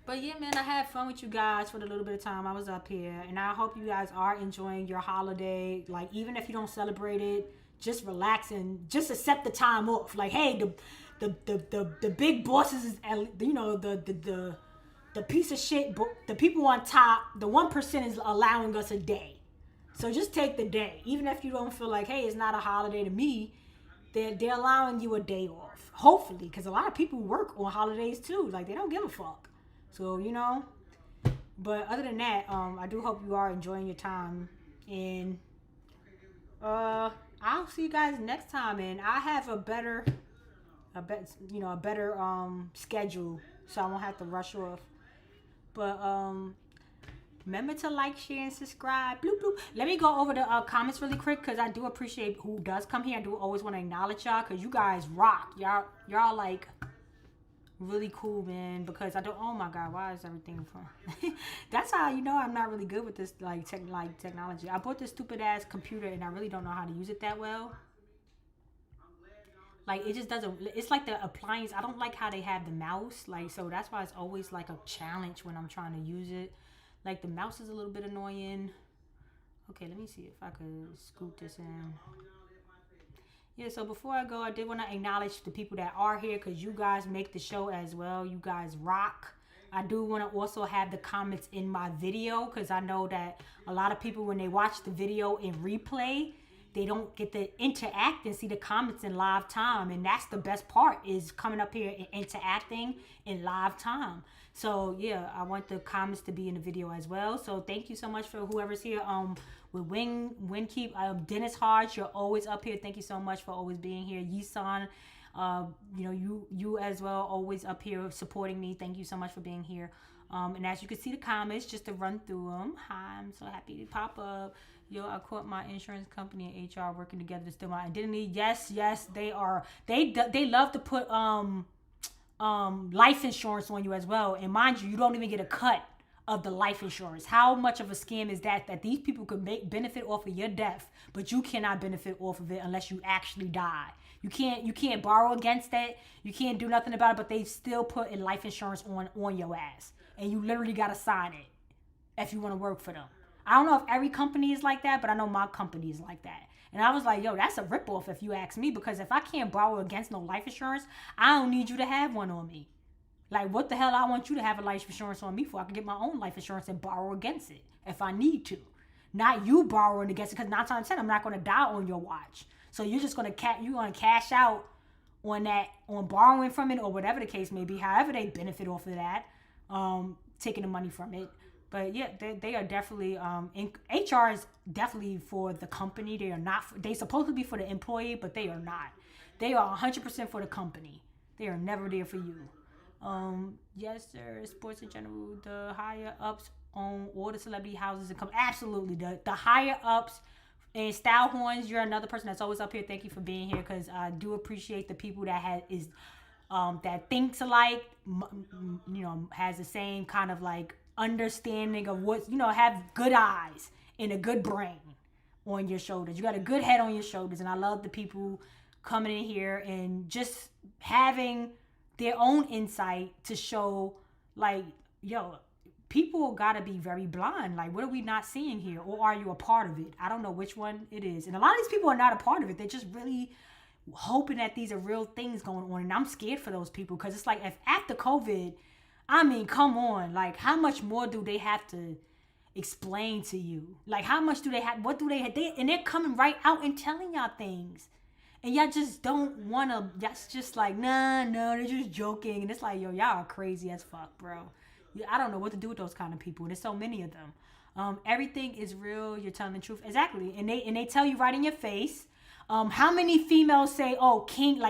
But yeah, man, I had fun with you guys for the little bit of time I was up here. And I hope you guys are enjoying your holiday. Like, even if you don't celebrate it, just relax and just accept the time off. Like, hey, the big bosses is, you know, the piece of shit, the people on top, the 1% is allowing us a day. So just take the day. Even if you don't feel like, hey, it's not a holiday to me, they're allowing you a day off. Hopefully, because a lot of people work on holidays too. Like, they don't give a fuck. So, you know, but other than that, I do hope you are enjoying your time, and I'll see you guys next time. And I have a better schedule, so I won't have to rush off. But remember to like, share, and subscribe. Bloop, bloop. Let me go over the comments really quick, because I do appreciate who does come here. I do always want to acknowledge y'all, because you guys rock. Y'all like really cool, man. Because I don't, oh my god, why is everything from that's how you know I'm not really good with this technology. I bought this stupid ass computer and I really don't know how to use it that well. Like, it just doesn't, it's like the appliance, I don't like how they have the mouse, like, so that's why it's always like a challenge when I'm trying to use it. Like, the mouse is a little bit annoying. Okay, let me see if I could scoot this in. Yeah, so before I go, I did want to acknowledge the people that are here, because you guys make the show as well. You guys rock. I do want to also have the comments in my video, because I know that a lot of people, when they watch the video in replay, they don't get to interact and see the comments in live time. And that's the best part, is coming up here and interacting in live time. So yeah, I want the comments to be in the video as well. So thank you so much for whoever's here. With Winkeep, Dennis Hodge, you're always up here. Thank you so much for always being here. Yisan, you know, you as well, always up here supporting me. Thank you so much for being here. And as you can see the comments, just to run through them. Hi, I'm so happy to pop up. Yo, I caught my insurance company and HR working together to steal my identity. Yes, they are. They love to put life insurance on you as well. And mind you, you don't even get a cut of the life insurance. How much of a scam is that these people could benefit off of your death, but you cannot benefit off of it unless you actually die. You can't borrow against that. You can't do nothing about it, but they still put in life insurance on your ass. And you literally gotta sign it if you want to work for them. I don't know if every company is like that, but I know my company is like that. And I was like, yo, that's a ripoff if you ask me, because if I can't borrow against no life insurance, I don't need you to have one on me. Like, what the hell I want you to have a life insurance on me for? I can get my own life insurance and borrow against it if I need to. Not you borrowing against it, because 9 times out of 10, I'm not going to die on your watch. So you're just going to cash out on that, on borrowing from it or whatever the case may be, however they benefit off of that, taking the money from it. But yeah, they are definitely, HR is definitely for the company. They are not, they supposed to be for the employee, but they are not. They are 100% for the company. They are never there for you. Yes, sir. Sports in general, the higher ups own all the celebrity houses and come. Absolutely, the higher ups. And Style Horns, you're another person that's always up here. Thank you for being here, because I do appreciate the people that that thinks alike. Has the same kind of like understanding of what have good eyes and a good brain on your shoulders. You got a good head on your shoulders, and I love the people coming in here and just having their own insight to show, like, yo, people gotta be very blind. Like, what are we not seeing here? Or are you a part of it? I don't know which one it is. And a lot of these people are not a part of it. They're just really hoping that these are real things going on. And I'm scared for those people, because it's like, if after COVID, I mean, come on, like, how much more do they have to explain to you? Like, how much do they have? What do they have? And they're coming right out and telling y'all things. And y'all just don't want to, that's just like, no, they're just joking. And it's like, yo, y'all are crazy as fuck, bro. I don't know what to do with those kind of people. There's so many of them. Everything is real. You're telling the truth. Exactly. And they tell you right in your face. How many females say, oh, King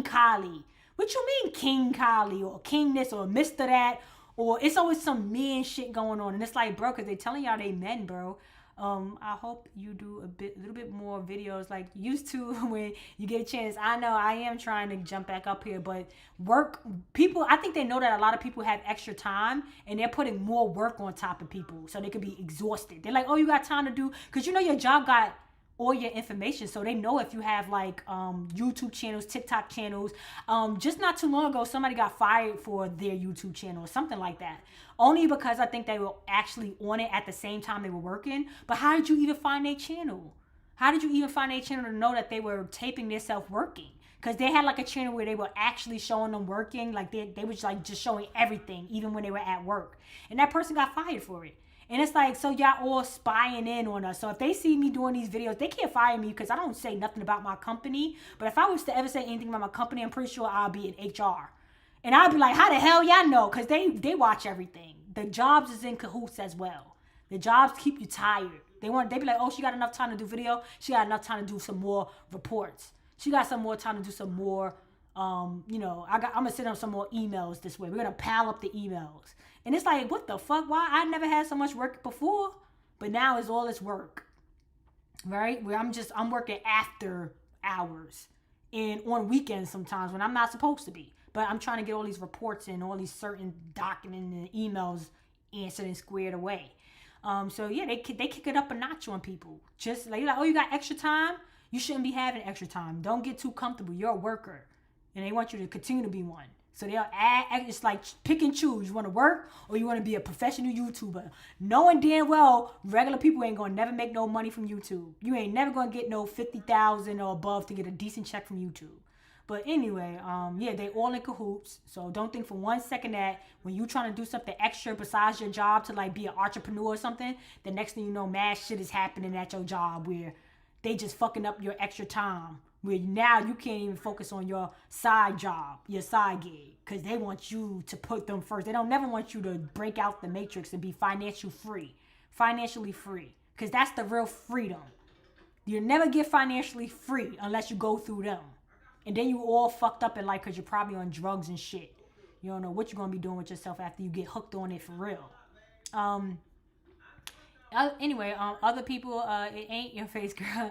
Kali? What you mean King Kali or King this or Mr. that? Or it's always some men shit going on. And it's like, bro, because they telling y'all they men, bro. I hope you do a little bit more videos like used to when you get a chance. I know I am trying to jump back up here, but people, I think they know that a lot of people have extra time and they're putting more work on top of people so they could be exhausted. They're like, oh, you got time to do, because your job got all your information, so they know if you have like YouTube channels, TikTok channels. Just not too long ago, somebody got fired for their YouTube channel or something like that, only because I think they were actually on it at the same time they were working. But how did you even find their channel? How did you even find their channel to know that they were taping themselves working? Because they had like a channel where they were actually showing them working, like they was like just showing everything, even when they were at work, and that person got fired for it. And it's like, so y'all all spying in on us. So if they see me doing these videos, they can't fire me because I don't say nothing about my company. But if I was to ever say anything about my company, I'm pretty sure I'll be in HR. And I'll be like, how the hell y'all know? Because they watch everything. The jobs is in cahoots as well. The jobs keep you tired. They be like, oh, she got enough time to do video. She got enough time to do some more reports. She got some more time to do some more, I'm going to send them some more emails this way. We're going to pile up the emails. And it's like, what the fuck? Why? I never had so much work before, but now it's all this work, right? Where I'm working after hours and on weekends sometimes when I'm not supposed to be. But I'm trying to get all these reports and all these certain documents and emails answered and squared away. So yeah, they kick it up a notch on people. Just like, oh, you got extra time? You shouldn't be having extra time. Don't get too comfortable. You're a worker, and they want you to continue to be one. So they'll add, it's like pick and choose. You want to work or you want to be a professional YouTuber. Knowing damn well, regular people ain't going to never make no money from YouTube. You ain't never going to get no 50,000 or above to get a decent check from YouTube. But anyway, they all in cahoots. So don't think for 1 second that when you trying to do something extra besides your job to like be an entrepreneur or something, the next thing you know, mad shit is happening at your job where they just fucking up your extra time. Where now you can't even focus on your side job, your side gig, because they want you to put them first. They don't never want you to break out the matrix and be financially free, because that's the real freedom. You'll never get financially free unless you go through them, and then you all fucked up in life because you're probably on drugs and shit. You don't know what you're gonna be doing with yourself after you get hooked on it for real. Anyway, other people, it ain't your face, girl.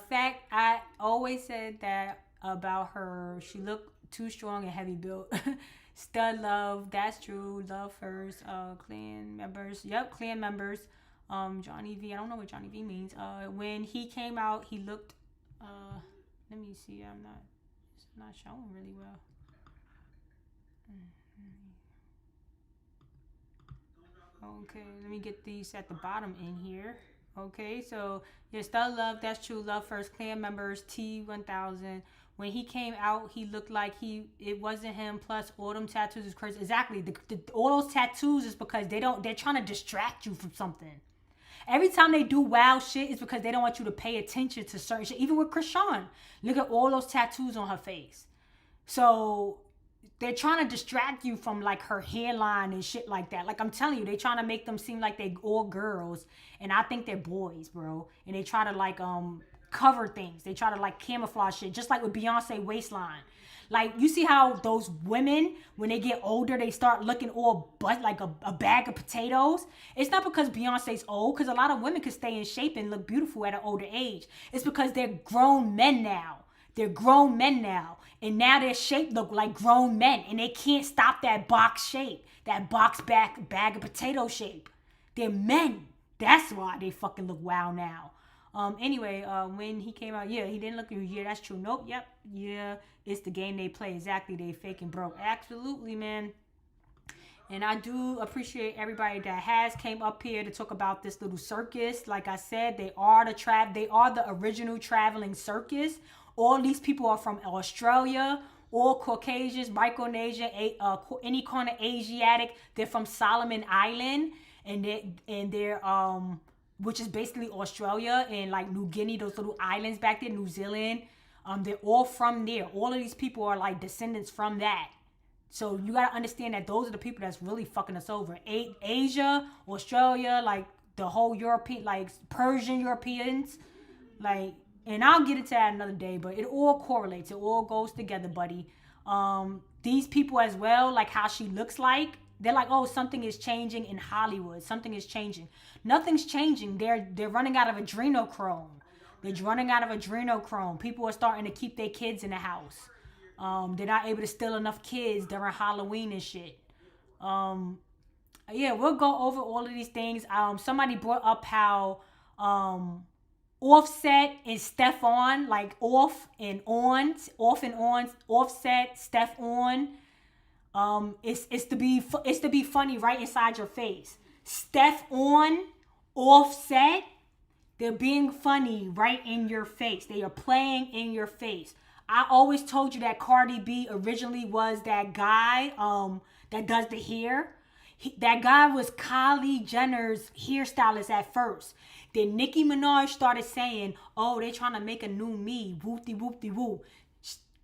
Fact, I always said that about her. She looked too strong and heavy built. Stud love, that's true. Love first. Clan members. Yep, clan members. Johnny V. I don't know what Johnny V means. When he came out, he looked. Let me see. I'm not. It's not showing really well. Okay, let me get these at the bottom in here. Okay, so yeah, Stud Love, that's true. Love first. Clan members, T1000. When he came out, he looked like it wasn't him. Plus, all them tattoos is crazy. Exactly. All those tattoos is because they're trying to distract you from something. Every time they do wild shit, it's because they don't want you to pay attention to certain shit. Even with Krishan, look at all those tattoos on her face. So they're trying to distract you from like her hairline and shit like that. Like I'm telling you, they trying to make them seem like they all girls, and I think they're boys, bro. And they try to like cover things. They try to like camouflage shit, just like with Beyonce waistline. Like you see how those women, when they get older, they start looking all butt like a bag of potatoes. It's not because Beyonce's old, because a lot of women can stay in shape and look beautiful at an older age. It's because they're grown men now. They're grown men now. And now their shape look like grown men. And they can't stop that box shape. That box back bag of potato shape. They're men. That's why they fucking look wow now. Anyway, when he came out, yeah, he didn't look, yeah, that's true. Nope, yep, yeah, it's the game they play. Exactly, they fake and broke. Absolutely, man. And I do appreciate everybody that has came up here to talk about this little circus. Like I said, they are the original traveling circus. All these people are from Australia, all Caucasians, Micronesian, any kind of Asiatic. They're from Solomon Island, and they're which is basically Australia and like New Guinea, those little islands back there, New Zealand. They're all from there. All of these people are like descendants from that. So you gotta understand that those are the people that's really fucking us over. Asia, Australia, like the whole European, like Persian Europeans, like, and I'll get into that another day, but it all correlates. It all goes together, buddy. These people as well, like how she looks like, they're like, oh, something is changing in Hollywood. Something is changing. Nothing's changing. They're running out of adrenochrome. They're running out of adrenochrome. People are starting to keep their kids in the house. They're not able to steal enough kids during Halloween and shit. Yeah, we'll go over all of these things. Somebody brought up how Offset and Stefan, like off and on, Offset, Stefan. It's to be funny right inside your face. Steph on, Offset, they're being funny right in your face. They are playing in your face. I always told you that Cardi B originally was that guy that does the hair. That guy was Kylie Jenner's hairstylist at first. Then Nicki Minaj started saying, oh, they trying to make a new me. Whoop-de-whoop-de-whoop.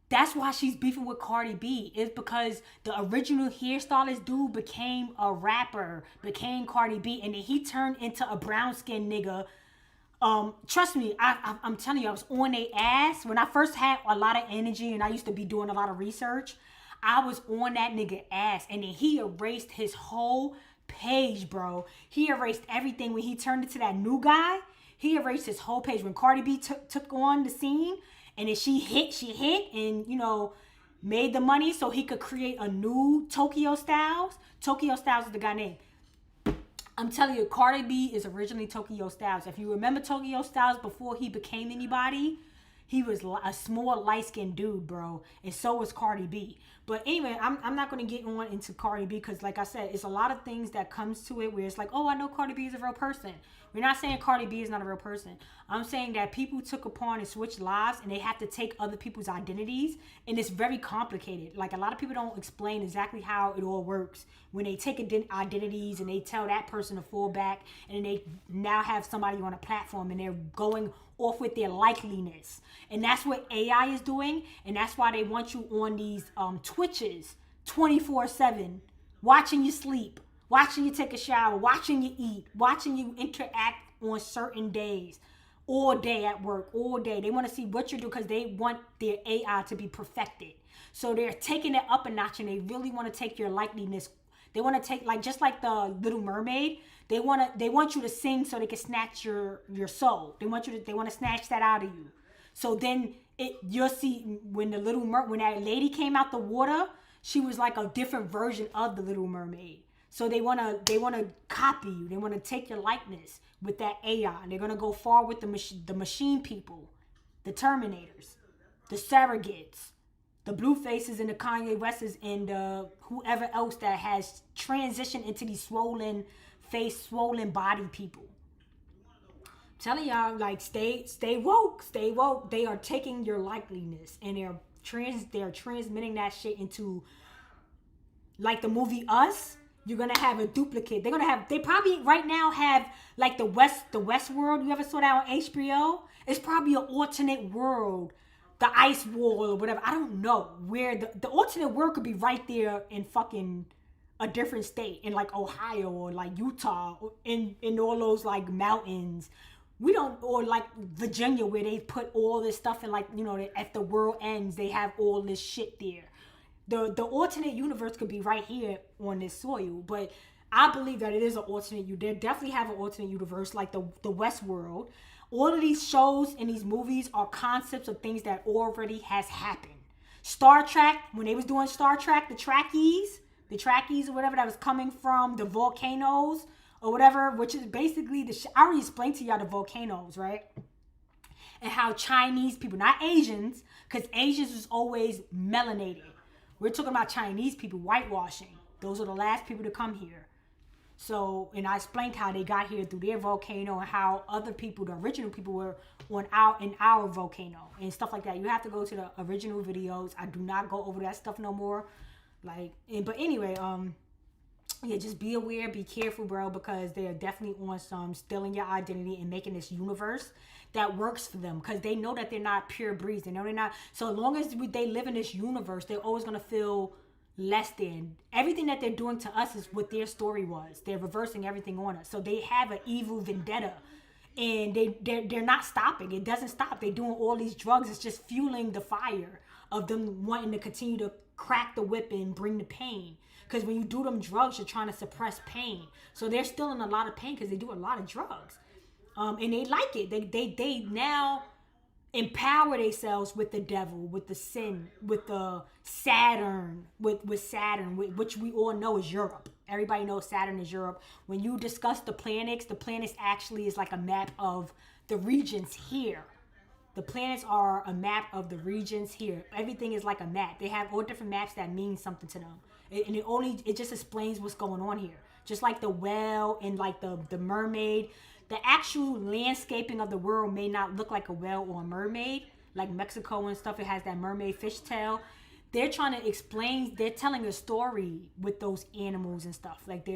That's why she's beefing with Cardi B. It's because the original hairstylist dude became a rapper, became Cardi B, and then he turned into a brown-skinned nigga. Trust me, I'm telling you, I was on their ass. When I first had a lot of energy and I used to be doing a lot of research, I was on that nigga ass. And then he erased his whole page, bro. He erased everything when he turned into that new guy. He erased his whole page. When Cardi B took on the scene, and then she hit and, you know, made the money so he could create a new Tokyo Styles. Tokyo Styles is the guy name. I'm telling you, Cardi B is originally Tokyo Styles. If you remember Tokyo Styles before he became anybody, he was a small, light-skinned dude, bro. And so was Cardi B. But anyway, I'm not going to get on into Cardi B because, like I said, it's a lot of things that comes to it where it's like, oh, I know Cardi B is a real person. We're not saying Cardi B is not a real person. I'm saying that people took upon and switched lives and they have to take other people's identities. And it's very complicated. Like, a lot of people don't explain exactly how it all works. When they take identities and they tell that person to fall back and they now have somebody on a platform and they're going off with their likeliness. And that's what AI is doing. And that's why they want you on these Twitches 24/7, watching you sleep, watching you take a shower, watching you eat, watching you interact on certain days, all day at work, all day. They want to see what you do because they want their AI to be perfected. So they're taking it up a notch and they really want to take your likeliness. They want to take, like, just like the Little Mermaid, they want you to sing so they can snatch your soul. They want to snatch that out of you. So then You'll see when when that lady came out the water, she was like a different version of the Little Mermaid. So they wanna copy you. They wanna take your likeness with that AI. And they're gonna go far with the machine people, the Terminators, the surrogates, the blue faces and the Kanye Wests and whoever else that has transitioned into these swollen face, swollen body people. I'm telling y'all, like, stay woke, stay woke. They are taking your likeliness and they're transmitting that shit into, like the movie Us. You're gonna have a duplicate. They probably right now have like the West world. You ever saw that on HBO? It's probably an alternate world, the ice wall or whatever. I don't know where the alternate world could be right there in fucking a different state, in like Ohio or like Utah, or in all those like mountains. We don't, or like Virginia where they put all this stuff in, like, you know, at the world ends they have all this shit there. The alternate universe could be right here on this soil, but I believe that it is an alternate. They definitely have an alternate universe, like the West world. All of these shows and these movies are concepts of things that already has happened. Star Trek, when they was doing Star Trek, the Trekkies or whatever, that was coming from the volcanoes or whatever, which is basically I already explained to y'all the volcanoes, right? And how Chinese people, not Asians, because Asians was always melanated. We're talking about Chinese people whitewashing. Those are the last people to come here. So, and I explained how they got here through their volcano and how other people, the original people, were in our volcano and stuff like that. You have to go to the original videos. I do not go over that stuff no more. But anyway, yeah, just be aware, be careful, bro, because they are definitely on some stealing your identity and making this universe that works for them, because they know that they're not pure breeds. They know they're not. So as long as they live in this universe, they're always going to feel less than. Everything that they're doing to us is what their story was. They're reversing everything on us. So they have an evil vendetta, and they're not stopping. It doesn't stop. They're doing all these drugs. It's just fueling the fire of them wanting to continue to crack the whip and bring the pain. Because when you do them drugs, you're trying to suppress pain. So they're still in a lot of pain because they do a lot of drugs. And they like it. They now empower themselves with the devil, with the sin, with the Saturn, with Saturn, which we all know is Europe. Everybody knows Saturn is Europe. When you discuss the planets actually is like a map of the regions here. The planets are a map of the regions here. Everything is like a map. They have all different maps that mean something to them. And it just explains what's going on here. Just like the whale and like the mermaid. The actual landscaping of the world may not look like a whale or a mermaid. Like Mexico and stuff, it has that mermaid fish tail. They're trying to explain, they're telling a story with those animals and stuff. Like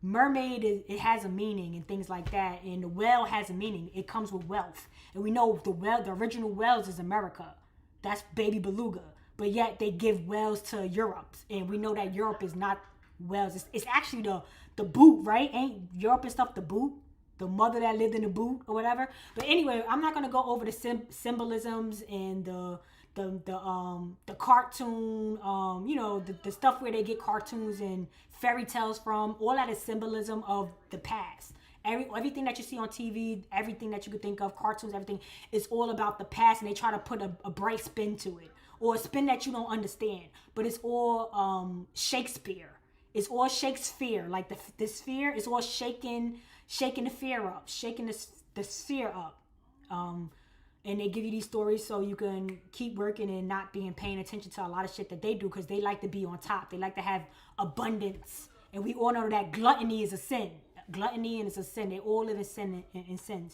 mermaid, it has a meaning and things like that. And the whale has a meaning. It comes with wealth. And we know the original whales is America. That's baby beluga. But yet they give whales to Europe. And we know that Europe is not whales. It's actually the boot, right? Ain't Europe and stuff the boot? The mother that lived in the boot or whatever. But anyway, I'm not gonna go over the symbolisms and the cartoon, the stuff where they get cartoons and fairy tales from. All that is symbolism of the past. Everything that you see on TV, everything that you could think of, cartoons, everything, is all about the past, and they try to put a bright spin to it, or a spin that you don't understand. But it's all Shakespeare. It's all Shakespeare. Like the sphere is all shaking the fear up, shaking the sphere up. And they give you these stories so you can keep working and not paying attention to a lot of shit that they do, because they like to be on top. They like to have abundance. And we all know that gluttony is a sin. Gluttony and it's a sin. They all live in sin and sins.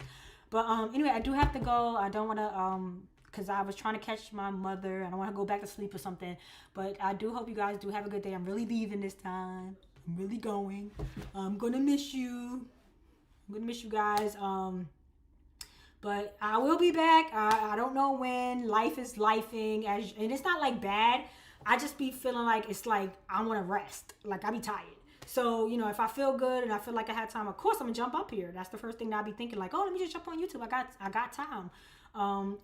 But anyway, I do have to go. I don't want to, because I was trying to catch my mother. I don't want to go back to sleep or something. But I do hope you guys do have a good day. I'm really leaving this time. I'm really going. I'm going to miss you. I'm gonna miss you guys. But I will be back. I don't know when. Life is lifing, and it's not like bad. I just be feeling like it's like I want to rest. Like I be tired. So if I feel good and I feel like I had time, of course I'm gonna jump up here. That's the first thing that I be thinking. Like, oh, let me just jump on YouTube. I got time.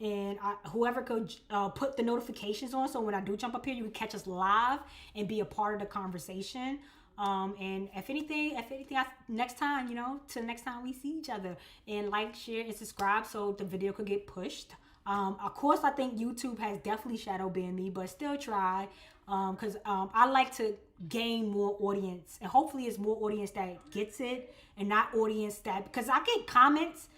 And whoever could put the notifications on, so when I do jump up here, you can catch us live and be a part of the conversation. And if anything, next time, till next time we see each other, and like, share, and subscribe so the video could get pushed. Of course, I think YouTube has definitely shadow banned me, but still try. Because I like to gain more audience, and hopefully it's more audience that gets it and not audience that, because I get comments,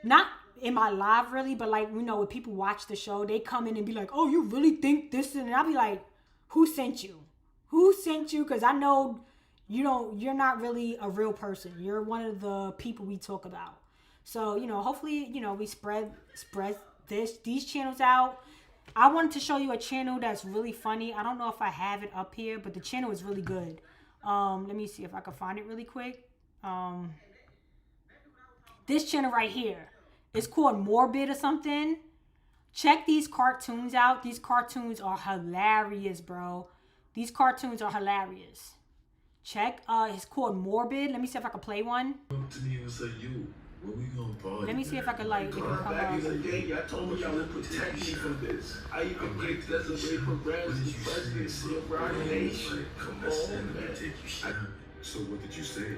not in my live really, but like, when people watch the show, they come in and be like, oh, you really think this? And I'll be like, who sent you? Who sent you? Because I know you're not really a real person. You're one of the people we talk about. So, hopefully, we spread these channels out. I wanted to show you a channel that's really funny. I don't know if I have it up here, but the channel is really good. Let me see if I can find it really quick. This channel right here, it's called Morbid or something. Check these cartoons out. These cartoons are hilarious, bro. These cartoons are hilarious. Check. It's called Morbid. Let me see if I can play one. To me, it was like, you. What we gonna party? Let me see if I can like. It can come Back up. in the day, y'all told me y'all would protect me from this. I even get this a way progressive presidency of our nation. Come on, man. Take you shopping. So what did you say?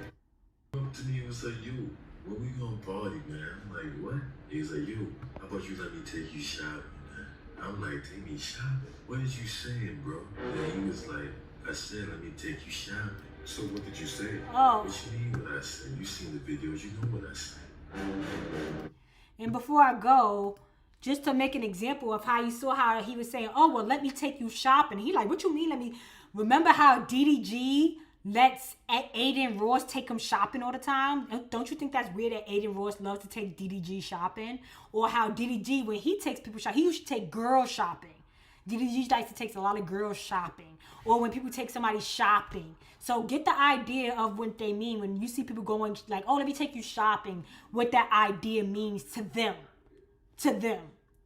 To me, it was like, you. What we gonna party, man? I'm like, what? He was like, you. How about you let me take you shopping, man? I'm like, take me shopping? What is you saying, bro? And he was like, I said, let me take you shopping. So what did you say? Oh. What you mean what I said? You seen the videos, you know what I said. And before I go, just to make an example of how you saw how he was saying, oh, well, let me take you shopping. He like, what you mean let me? Remember how DDG lets Aiden Ross take him shopping all the time? Don't you think that's weird that Aiden Ross loves to take DDG shopping? Or how DDG, when he takes people shopping, he used to take girls shopping. DDG likes to take a lot of girls shopping. Or when people take somebody shopping. So get the idea of what they mean when you see people going like, oh, let me take you shopping. What that idea means to them. To them.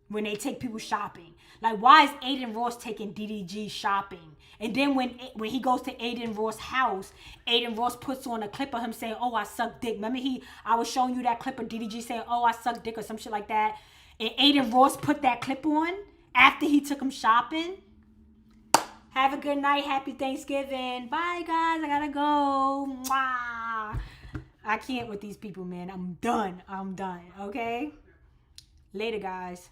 When they take people shopping. Like, why is Aiden Ross taking DDG shopping? And then when he goes to Aiden Ross' house, Aiden Ross puts on a clip of him saying, oh, I suck dick. Remember I was showing you that clip of DDG saying, oh, I suck dick or some shit like that. And Aiden Ross put that clip on after he took him shopping. Have a good night. Happy Thanksgiving. Bye, guys. I gotta go. Mwah. I can't with these people, man. I'm done. Okay? Later, guys.